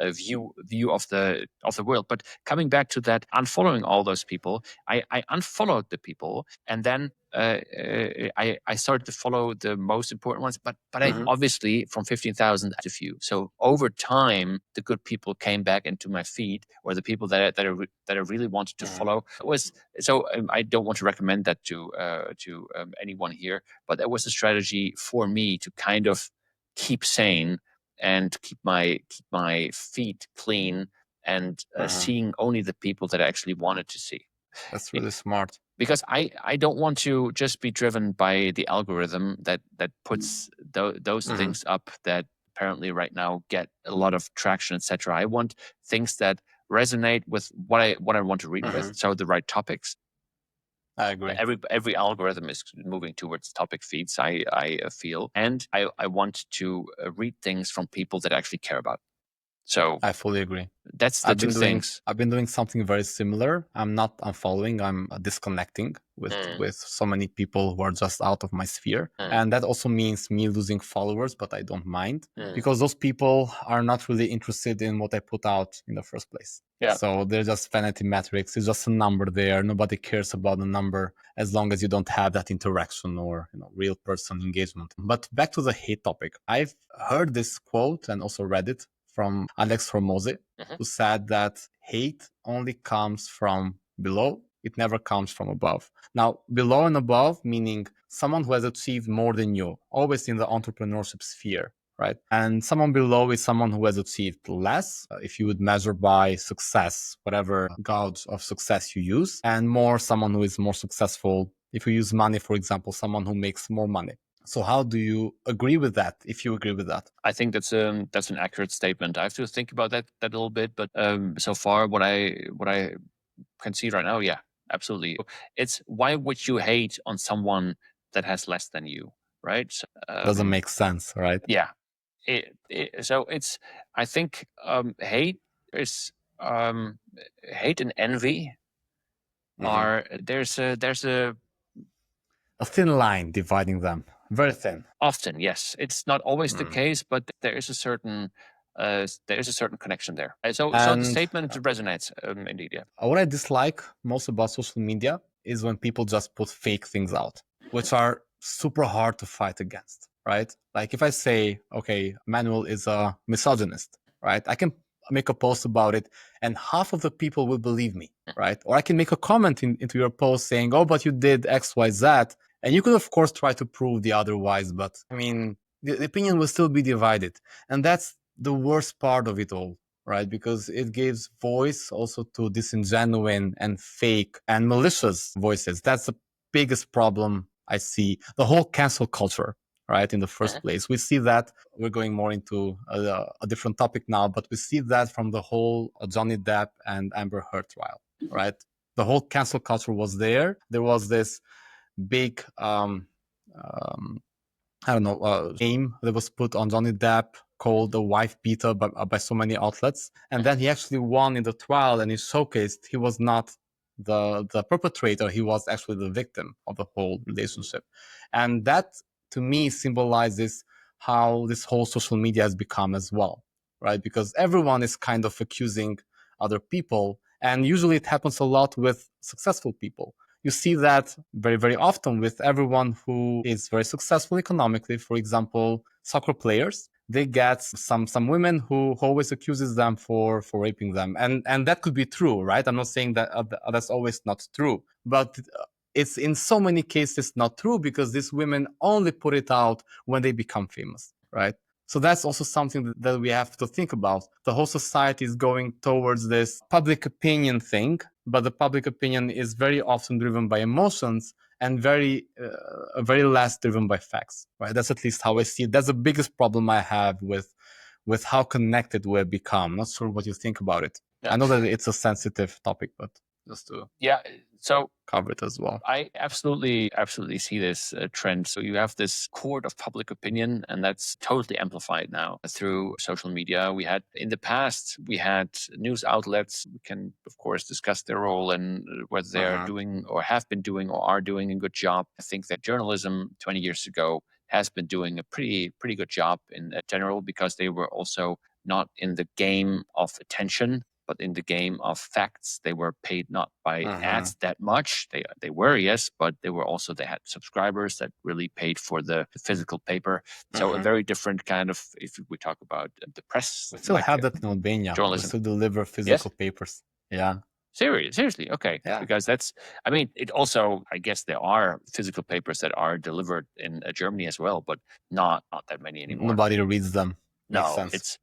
a view of the world. But coming back to that, unfollowing all those people, I unfollowed the people, and then I started to follow the most important ones. But I obviously, from 15,000 to few. So over time, the good people came back into my feed, or the people that I really wanted to follow. It was so I don't want to recommend that to anyone here, but that was a strategy for me to kind of keep sane and keep my feet clean, and seeing only the people that I actually wanted to see. That's really smart. Because I don't want to just be driven by the algorithm that puts those things up that apparently right now get a lot of traction, etc. I want things that resonate with what I want to read with, so the right topics. I agree. Every algorithm is moving towards topic feeds, I feel, and I want to read things from people that I actually care about. So I fully agree. that's the two things. I've been doing something very similar. I'm not unfollowing. I'm disconnecting with so many people who are just out of my sphere, and that also means me losing followers. But I don't mind, because those people are not really interested in what I put out in the first place. Yeah. So they're just vanity metrics. It's just a number there. Nobody cares about the number as long as you don't have that interaction or real person engagement. But back to the hate topic. I've heard this quote and also read it from Alex Hormozy, who said that hate only comes from below. It never comes from above. Now, below and above, meaning someone who has achieved more than you, always in the entrepreneurship sphere, right? And someone below is someone who has achieved less, if you would measure by success, whatever gauge of success you use, and more someone who is more successful. If you use money, for example, someone who makes more money. So how do you agree with that, if you agree with that? I think that's an accurate statement. I have to think about that a little bit, but so far what I can see right now, yeah, absolutely. It's, why would you hate on someone that has less than you, right? So, Doesn't make sense, right? yeah. So it's, I think hate is hate and envy are there's a thin line dividing them, very thin. often, yes, it's not always the case, but there is a certain connection there. So the statement resonates, indeed. Yeah. What I dislike most about social media is when people just put fake things out, which are super hard to fight against, right? Like if I say, okay, Manuel is a misogynist, right? I can make a post about it and half of the people will believe me, right? Or I can make a comment into your post saying, oh, but you did X, Y, Z. And you could, of course, try to prove the otherwise, but I mean, the opinion will still be divided. And that's the worst part of it all, right? Because it gives voice also to disingenuine and fake and malicious voices. That's the biggest problem I see. The whole cancel culture, right? In the first place, we see that. We're going more into a different topic now, but we see that from the whole Johnny Depp and Amber Heard trial, right? The whole cancel culture was there. There was this big I don't know, name that was put on Johnny Depp called the wife beater by so many outlets. And then he actually won in the trial and he showcased he was not the perpetrator, he was actually the victim of the whole relationship. And that to me symbolizes how this whole social media has become as well, right? Because everyone is kind of accusing other people, and usually it happens a lot with successful people. You see that very, very often with everyone who is very successful economically. For example, soccer players, they get some women who always accuses them for raping them, and that could be true, right? I'm not saying that that's always not true, but it's in so many cases not true, because these women only put it out when they become famous, right? So that's also something that we have to think about. The whole society is going towards this public opinion thing, but the public opinion is very often driven by emotions and very less driven by facts, right? That's at least how I see it. That's the biggest problem I have with how connected we've become. Not sure what you think about it. Yeah. I know that it's a sensitive topic, but just to So cover it as well. I absolutely see this trend. So you have this court of public opinion, and that's totally amplified now through social media. In the past, we had news outlets. We can, of course, discuss their role and whether they're doing or have been doing or are doing a good job. I think that journalism 20 years ago has been doing a pretty good job in general, because they were also not in the game of attention, but in the game of facts. They were paid not by ads that much. They were, yes, but they had subscribers that really paid for the physical paper. So a very different kind of, if we talk about the press. We still have that in Albania. Journalism. We still deliver physical papers. Yeah. Seriously, okay. Yeah. Because it also, I guess there are physical papers that are delivered in Germany as well, but not that many anymore. Nobody reads them. Makes No, sense.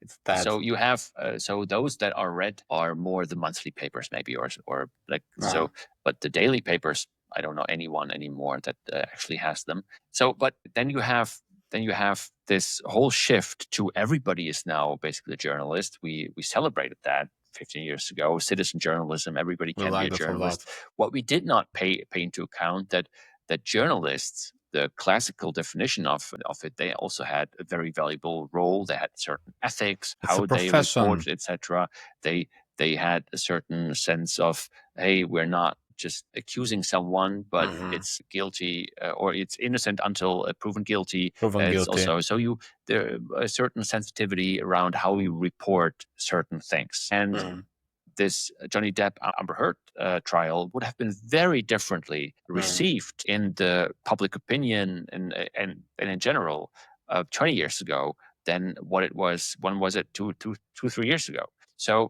It's that. So you have those that are read are more the monthly papers, maybe, or like so. But the daily papers, I don't know anyone anymore that actually has them. So, but then you have this whole shift to everybody is now basically a journalist. We celebrated that 15 years ago. Citizen journalism, everybody can be a journalist. What we did not pay into account that journalists, the classical definition of it, they also had a very valuable role. They had certain ethics, how they reported, etc. They had a certain sense of, hey, we're not just accusing someone, but it's guilty or it's innocent until proven guilty. Also, so there a certain sensitivity around how we report certain things. And this Johnny Depp Amber Heard trial would have been very differently received in the public opinion and in general 20 years ago than what it was. When was it? 3 years ago. So,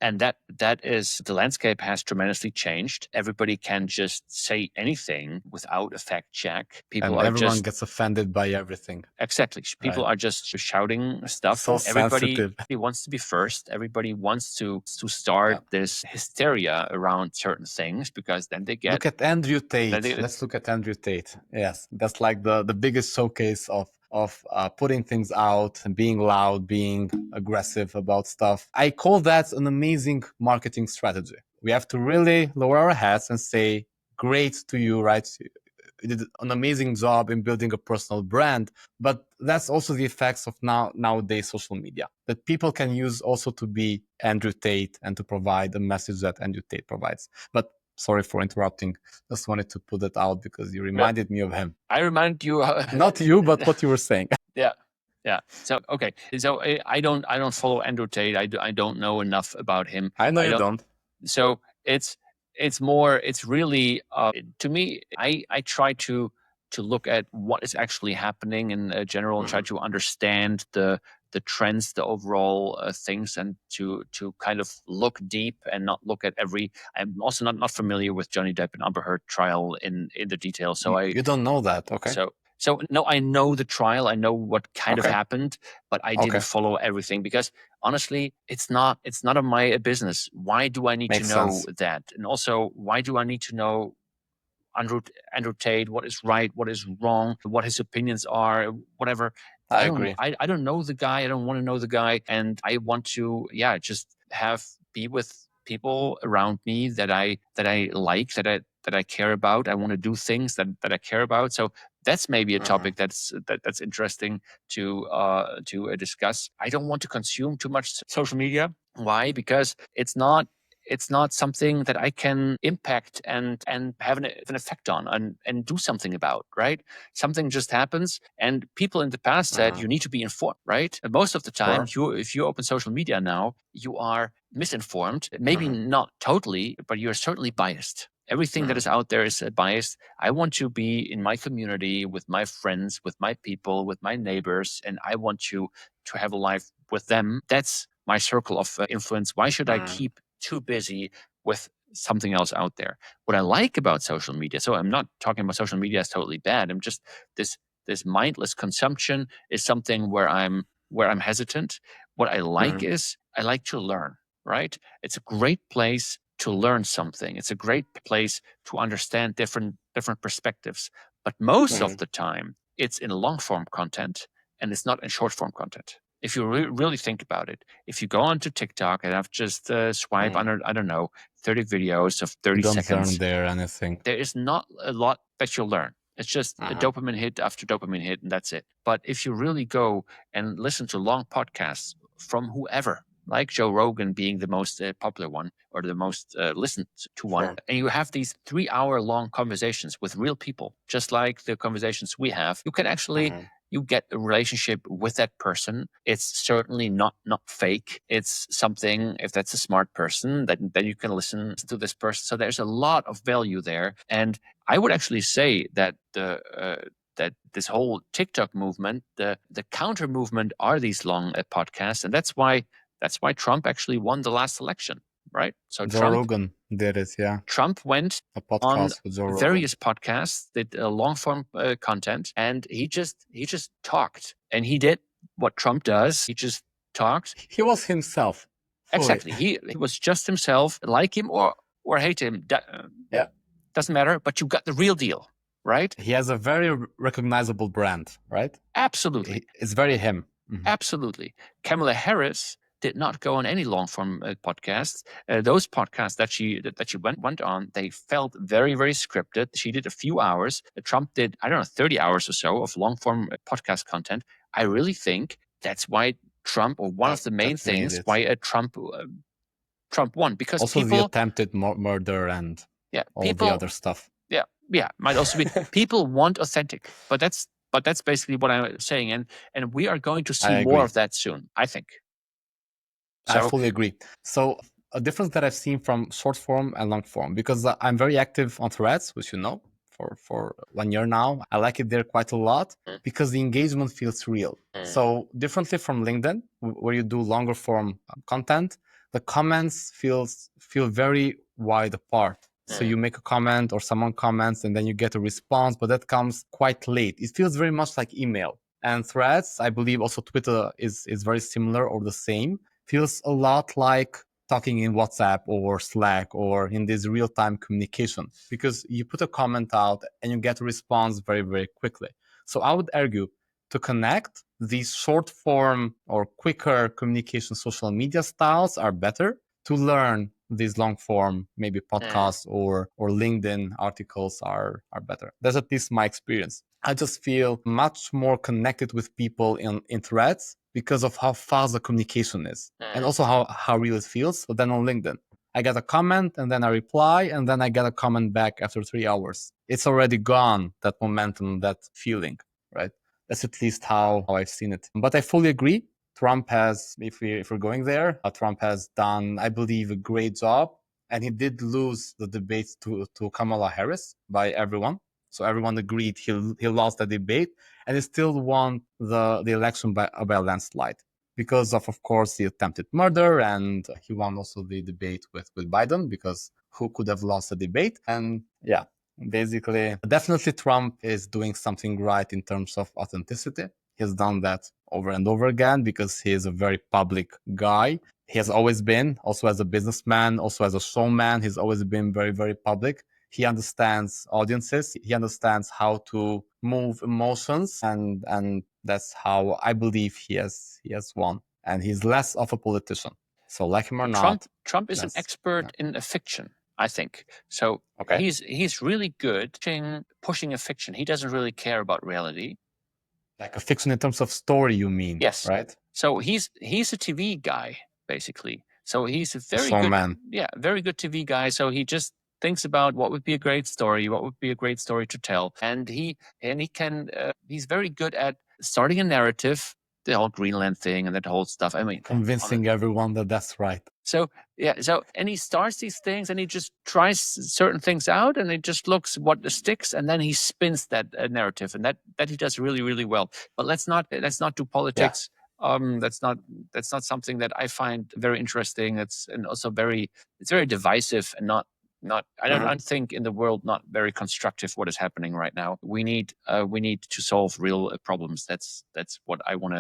and that is, the landscape has tremendously changed. Everybody can just say anything without a fact check. Everyone gets offended by everything. Exactly. People are just shouting stuff. So everybody wants to be first. Everybody wants to start this hysteria around certain things, because then they get. Look at Andrew Tate. Let's look at Andrew Tate. Yes, that's like the biggest showcase of putting things out and being loud, being aggressive about stuff. I call that an amazing marketing strategy. We have to really lower our heads and say, great to you, right? You did an amazing job in building a personal brand, but that's also the effects of nowadays social media, that people can use also to be Andrew Tate and to provide a message that Andrew Tate provides. But sorry for interrupting. Just wanted to put that out because you reminded me of him. I remind you. Not you, but what you were saying. Yeah. So, okay. So I don't follow Andrew Tate. I don't know enough about him. I know you don't. So it's really, to me, I try to look at what is actually happening in general and try to understand the trends, the overall things, and to kind of look deep and not look at every. I'm also not familiar with Johnny Depp and Amber Heard trial in the details. So you don't know that, okay? So no, I know the trial. I know what kind of happened, but I didn't follow everything, because honestly, it's not of my business. Why do I need to know that? And also, why do I need to know Andrew Tate, what is right, what is wrong, what his opinions are, whatever? I agree. I don't know the guy. I don't want to know the guy, and I want to just be with people around me that I like, that I care about. I want to do things that I care about. So that's maybe a topic that's interesting to discuss. I don't want to consume too much social media. Why? Because it's not it's not something that I can impact and have an effect on and do something about, right? Something just happens, and people in the past said you need to be informed, right? And most of the time, if you open social media now, you are misinformed. Maybe not totally, but you're certainly biased. Everything that is out there is biased. I want to be in my community with my friends, with my people, with my neighbors, and I want to have a life with them. That's my circle of influence. Why should I keep too busy with something else out there? What I like about social media, so I'm not talking about social media as totally bad. I'm just this mindless consumption is something where I'm hesitant. What I like is I like to learn, right? It's a great place to learn something. It's a great place to understand different perspectives. But most of the time, it's in long form content and it's not in short form content. If you really think about it, if you go onto TikTok and I've just swipe under, I don't know, 30 videos of 30 seconds, learn there anything. There is not a lot that you'll learn. It's just a dopamine hit after dopamine hit, and that's it. But if you really go and listen to long podcasts from whoever, like Joe Rogan being the most popular one or the most listened to one, and you have these 3-hour long conversations with real people, just like the conversations we have, you can actually you get a relationship with that person. It's certainly not fake. It's something, if that's a smart person, that you can listen to this person. So there's a lot of value there. And I would actually say that that this whole TikTok movement, the counter movement, are these long podcasts, and that's why Trump actually won the last election, right? So Joe Rogan did it, yeah. Trump went A on podcast with Joe Rogan. various podcasts, did long form content, and he just talked, and he did what Trump does. He just talked. He was himself. Fully. Exactly. He was just himself, like him or hate him. Yeah. Doesn't matter, but you got the real deal, right? He has a very recognizable brand, right? Absolutely. It's very him. Absolutely. Kamala Harris did not go on any long form podcasts. Those podcasts that she went on, they felt very, very scripted. She did a few hours. Trump did, I don't know, 30 hours or so of long form podcast content. I really think that's why Trump, or one of the main things why Trump won, because also people, the attempted murder and all the other stuff. Yeah, might also be. People want authentic, but that's basically what I'm saying, and we are going to see more of that soon, I think. So, I fully agree. So a difference that I've seen from short form and long form, because I'm very active on Threads, which you know, for 1 year now. I like it there quite a lot because the engagement feels real. So differently from LinkedIn, where you do longer form content, the comments feel very wide apart. So you make a comment or someone comments and then you get a response, but that comes quite late. It feels very much like email. And Threads, I believe also Twitter is very similar or the same. Feels a lot like talking in WhatsApp or Slack or in this real-time communication, because you put a comment out and you get a response very, very quickly. So I would argue to connect, these short form or quicker communication social media styles are better. To learn, these long form, maybe podcasts or LinkedIn articles are better. That's at least my experience. I just feel much more connected with people in Threads because of how fast the communication is and also how real it feels. But then on LinkedIn, I get a comment and then I reply and then I get a comment back after 3 hours. It's already gone, that momentum, that feeling, right? That's at least how I've seen it. But I fully agree. Trump has, if we're going there, Trump has done, I believe, a great job. And he did lose the debate to Kamala Harris by everyone. So everyone agreed he lost the debate, and he still won the election by a landslide because of course, the attempted murder, and he won also the debate with Biden, because who could have lost the debate? And yeah, basically, definitely Trump is doing something right in terms of authenticity. He has done that over and over again because he is a very public guy. He has always been, also as a businessman, also as a showman, he's always been very, very public. He understands audiences. He understands how to move emotions, and that's how I believe he has won. And he's less of a politician. So, like him or not, Trump is an expert in a fiction, I think. So he's really good pushing a fiction. He doesn't really care about reality. Like a fiction in terms of story, you mean? Yes. Right. So he's a TV guy, basically. So he's a very So good, man, very good TV guy. So he just thinks about what would be a great story, what would be a great story to tell, and he can he's very good at starting a narrative, the whole Greenland thing and that whole stuff. I mean, convincing everyone that that's right. so and he starts these things and he just tries certain things out and he just looks what sticks and then he spins that narrative, and that he does really, really well. But let's not do politics. That's not something that I find very interesting. It's and also it's very divisive and not I don't think in the world not very constructive what is happening right now. We need to solve real problems. That's what I want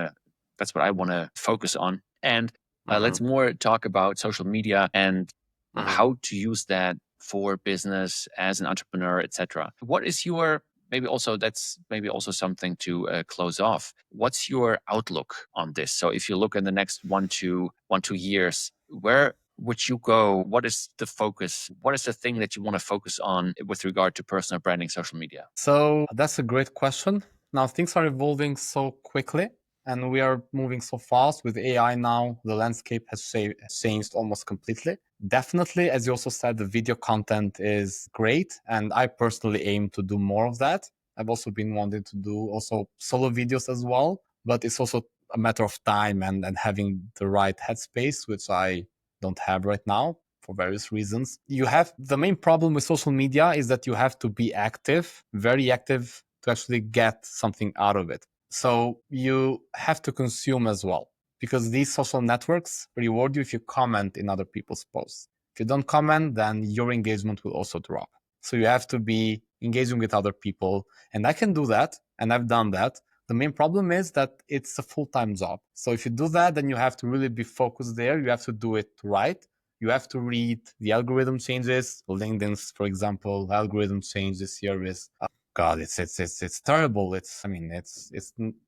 to focus on. And let's more talk about social media and how to use that for business as an entrepreneur, etc. What is your that's maybe also something to close off. What's your outlook on this? So if you look in the next 1-2 years, where would you go? What is the focus? What is the thing that you want to focus on with regard to personal branding, social media? So that's a great question. Now things are evolving so quickly and we are moving so fast with AI now. The landscape has changed almost completely. Definitely, as you also said, the video content is great. And I personally aim to do more of that. I've also been wanting to do also solo videos as well, but it's also a matter of time and having the right headspace, which I don't have right now for various reasons. You have the main problem with social media is that you have to be active, very active, to actually get something out of it. So you have to consume as well, because these social networks reward you if you comment in other people's posts. If you don't comment, then your engagement will also drop. So you have to be engaging with other people. And I can do that. And I've done that. The main problem is that it's a full-time job. So if you do that, then you have to really be focused there. You have to do it right. You have to read the algorithm changes. LinkedIn's, for example, algorithm change this year is God, it's terrible.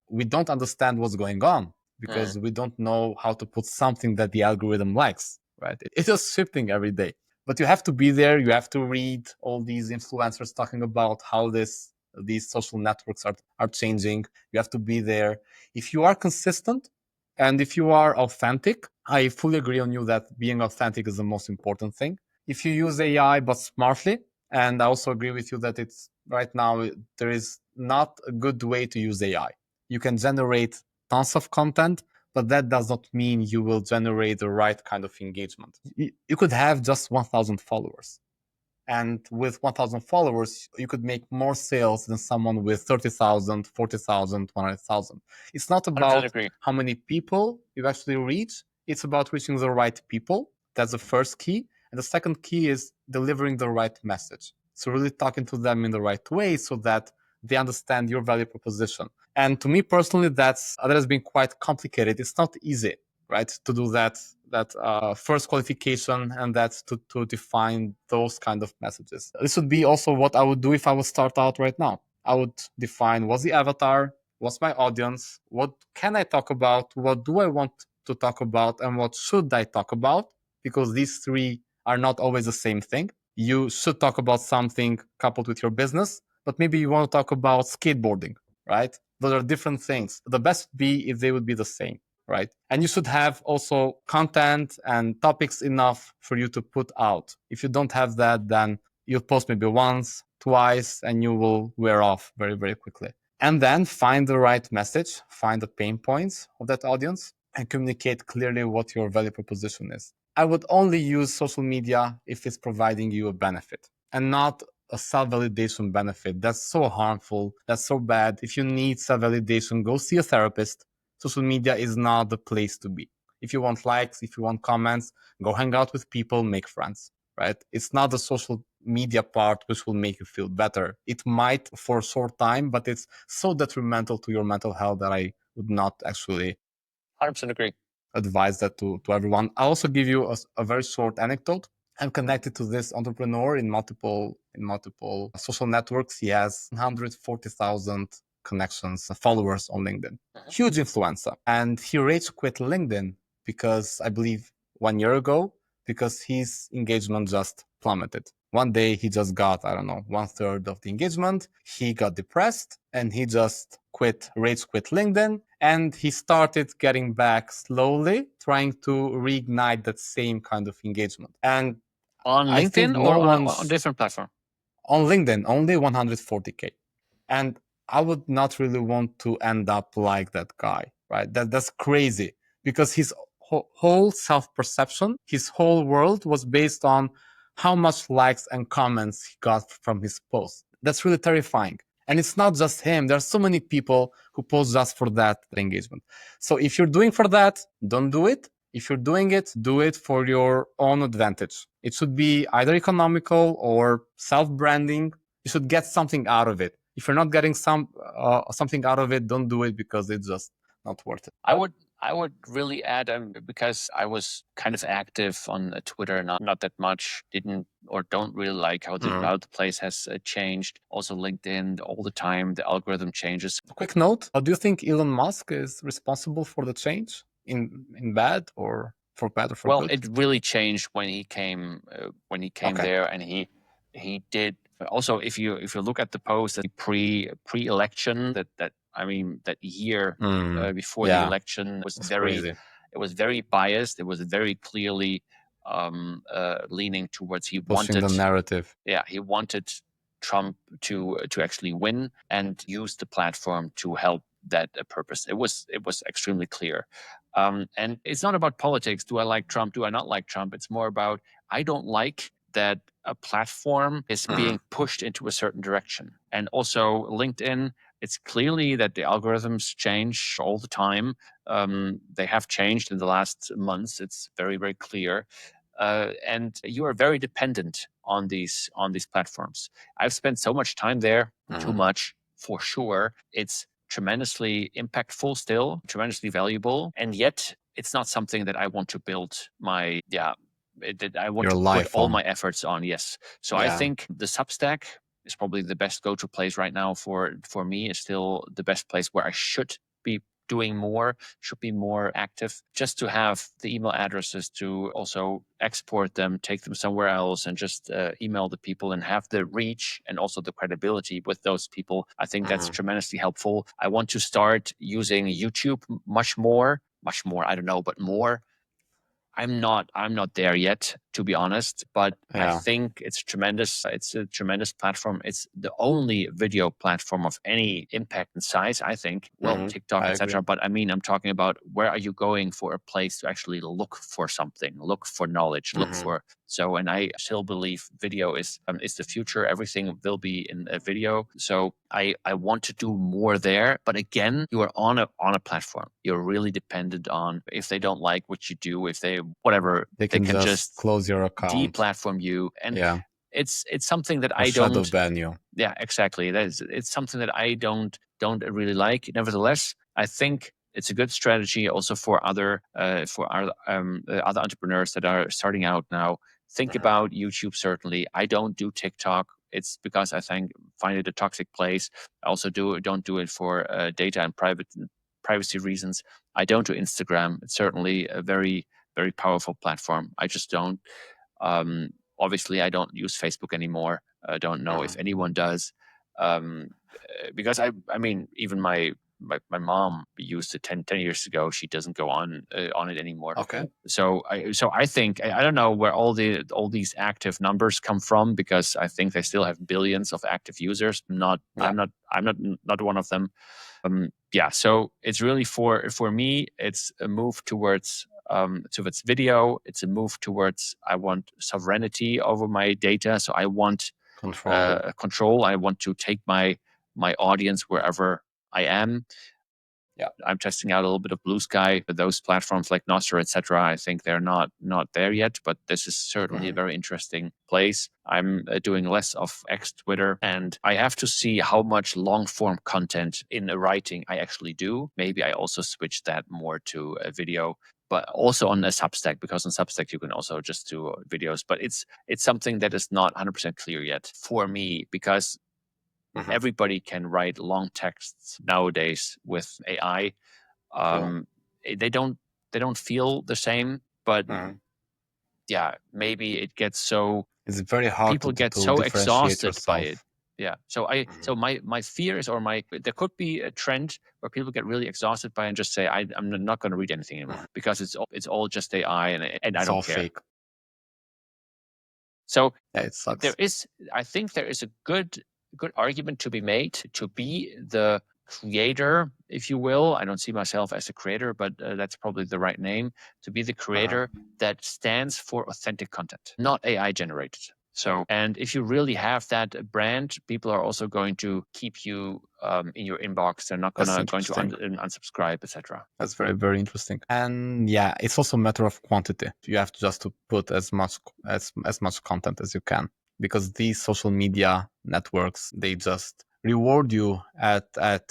We don't understand what's going on because we don't know how to put something that the algorithm likes, right? It's just shifting every day. But you have to be there. You have to read all these influencers talking about how these social networks are changing. You have to be there. If you are consistent and if you are authentic, I fully agree on you that being authentic is the most important thing. If you use AI but smartly, and I also agree with you that it's right now there is not a good way to use AI. You can generate tons of content, but that does not mean you will generate the right kind of engagement. You could have just 1,000 followers. And with 1,000 followers, you could make more sales than someone with 30,000, 40,000, 100,000. It's not about how many people you actually reach. It's about reaching the right people. That's the first key. And the second key is delivering the right message. So really talking to them in the right way so that they understand your value proposition. And to me personally, that has been quite complicated. It's not easy, right, to do that first qualification and that's to define those kind of messages. This would be also what I would do if I would start out right now. I would define what's the avatar, what's my audience, what can I talk about, what do I want to talk about, and what should I talk about, because these three are not always the same thing. You should talk about something coupled with your business, but maybe you want to talk about skateboarding, right? Those are different things. The best would be if they would be the same, right? And you should have also content and topics enough for you to put out. If you don't have that, then you'll post maybe once, twice, and you will wear off very, very quickly. And then find the right message, find the pain points of that audience, and communicate clearly what your value proposition is. I would only use social media if it's providing you a benefit and not a self-validation benefit. That's so harmful. That's so bad. If you need self-validation, go see a therapist. Social media is not the place to be. If you want likes, if you want comments, go hang out with people, make friends, right? It's not the social media part which will make you feel better. It might for a short time, but it's so detrimental to your mental health that I would not actually 100% agree. Advise that to everyone. I'll also give you a very short anecdote. I'm connected to this entrepreneur in multiple social networks. He has 140,000 connections, followers on LinkedIn. Huge influencer. And he rage quit LinkedIn because I believe 1 year ago, because his engagement just plummeted. One day he just got, I don't know, 1/3 of the engagement. He got depressed and he just rage quit LinkedIn. And he started getting back slowly, trying to reignite that same kind of engagement. And On I think LinkedIn no or on a one's different platform? on LinkedIn, only 140K. And I would not really want to end up like that guy, right? That's crazy because his whole self-perception, his whole world was based on how much likes and comments he got from his post. That's really terrifying. And it's not just him. There are so many people who post just for that engagement. So if you're doing for that, don't do it. If you're doing it, do it for your own advantage. It should be either economical or self-branding. You should get something out of it. If you're not getting something out of it, don't do it because it's just not worth it. I would really add, because I was kind of active on Twitter, not that much. Didn't or don't really like how the place has changed. Also, LinkedIn, all the time the algorithm changes. Quick note: do you think Elon Musk is responsible for the change in bad or for bad or for Well, good? it really changed when he came Okay. there, and he did. Also, if you look at the post pre-election, that year before the Yeah, election was it's very crazy. it was very biased. It was very clearly leaning towards Pushing the narrative. he wanted Trump to actually win and use the platform to help that purpose. It was extremely clear. And it's not about politics. Do I like Trump? Do I not like Trump? It's more about I don't like that a platform is being pushed into a certain direction. And also LinkedIn, it's clearly that the algorithms change all the time. They have changed in the last months. It's very, very clear. And you are very dependent on these platforms. I've spent so much time there, too much for sure. It's tremendously impactful still, tremendously valuable, and yet it's not something that I want to build that I want Your to put life all on. my efforts on. Yes. So I think the Substack is probably the best go-to place right now for me. Is still the best place where I should be doing more, should be more active, just to have the email addresses to also export them, take them somewhere else, and just email the people and have the reach and also the credibility with those people. I think that's tremendously helpful. I want to start using YouTube much more. I don't know, but more. I'm not there yet, to be honest, but I think it's tremendous. It's a tremendous platform. It's the only video platform of any impact and size, I think. Well, TikTok, etc. But I mean, I'm talking about where are you going for a place to actually look for something, look for knowledge, look for. So, and I still believe video is the future. Everything will be in a video. So I want to do more there. But again, you are on a platform. You're really dependent on, if they don't like what you do, if they whatever, they can just close your account, deplatform you. And it's something that or I shadow don't. ban you. Yeah, exactly. It's something that I don't really like. Nevertheless, I think it's a good strategy also for other other entrepreneurs that are starting out now. Think about YouTube. Certainly, I don't do TikTok. It's because I find it a toxic place. I also don't do it for data and privacy reasons. I don't do Instagram. It's certainly a very, very powerful platform. I just don't. Obviously, I don't use Facebook anymore. I don't know if anyone does, because I mean, even my mom used it 10 years ago. She doesn't go on it anymore. Okay. So I think I don't know where all these active numbers come from, because I think they still have billions of active users. I'm not one of them. So it's really for me, it's a move towards video. It's a move towards, I want sovereignty over my data. So I want control. I want to take my audience wherever I am. Yeah. I'm testing out a little bit of Blue Sky, but those platforms like Nostr, etc. I think they're not there yet, but this is certainly a very interesting place. I'm doing less of X Twitter, and I have to see how much long form content in writing I actually do. Maybe I also switch that more to a video, but also on a Substack, because on Substack you can also just do videos. But it's something that is not 100% clear yet for me, because everybody can write long texts nowadays with AI. They don't feel the same, but maybe it gets so It's very hard people to get so differentiate exhausted by yourself. it. Yeah. So my fears, or there could be a trend where people get really exhausted by it and just say, I'm not going to read anything anymore because it's all just AI and I It's don't all care. fake. So Yeah, it sucks. I think there is a good argument to be made to be the creator, if you will. I don't see myself as a creator, but that's probably the right name, to be the creator that stands for authentic content, not AI generated. So, and if you really have that brand, people are also going to keep you in your inbox. They're not going to unsubscribe, etc. That's very, very interesting. And yeah, it's also a matter of quantity. You have just to put as much content as you can, because these social media networks, they just reward you at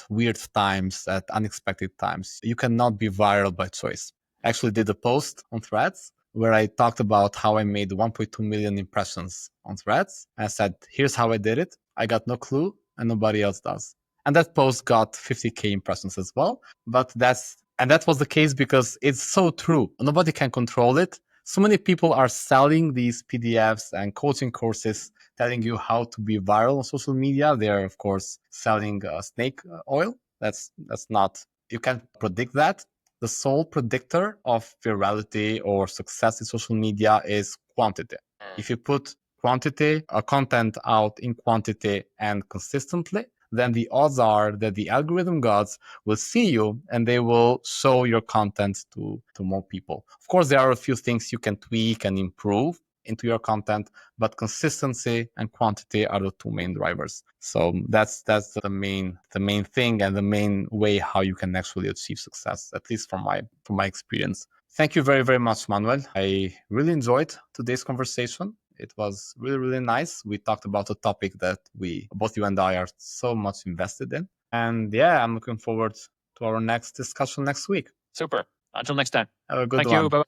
weird times, at unexpected times. You cannot be viral by choice. I actually did a post on Threads where I talked about how I made 1.2 million impressions on Threads. I said, here's how I did it. I got no clue and nobody else does. And that post got 50K impressions as well. But that was the case because it's so true. Nobody can control it. So many people are selling these PDFs and coaching courses telling you how to be viral on social media. They're, of course, selling snake oil. That's not, you can't predict that. The sole predictor of virality or success in social media is quantity. If you put content out in quantity and consistently, then the odds are that the algorithm gods will see you and they will show your content to more people. Of course, there are a few things you can tweak and improve into your content, but consistency and quantity are the two main drivers. So that's the main thing and the main way how you can actually achieve success, at least from my experience. Thank you very, very much, Manuel. I really enjoyed today's conversation. It was really, really nice. We talked about a topic that both you and I are so much invested in. And yeah, I'm looking forward to our next discussion next week. Super. Until next time. Have a good Thank one. you. Bye-bye.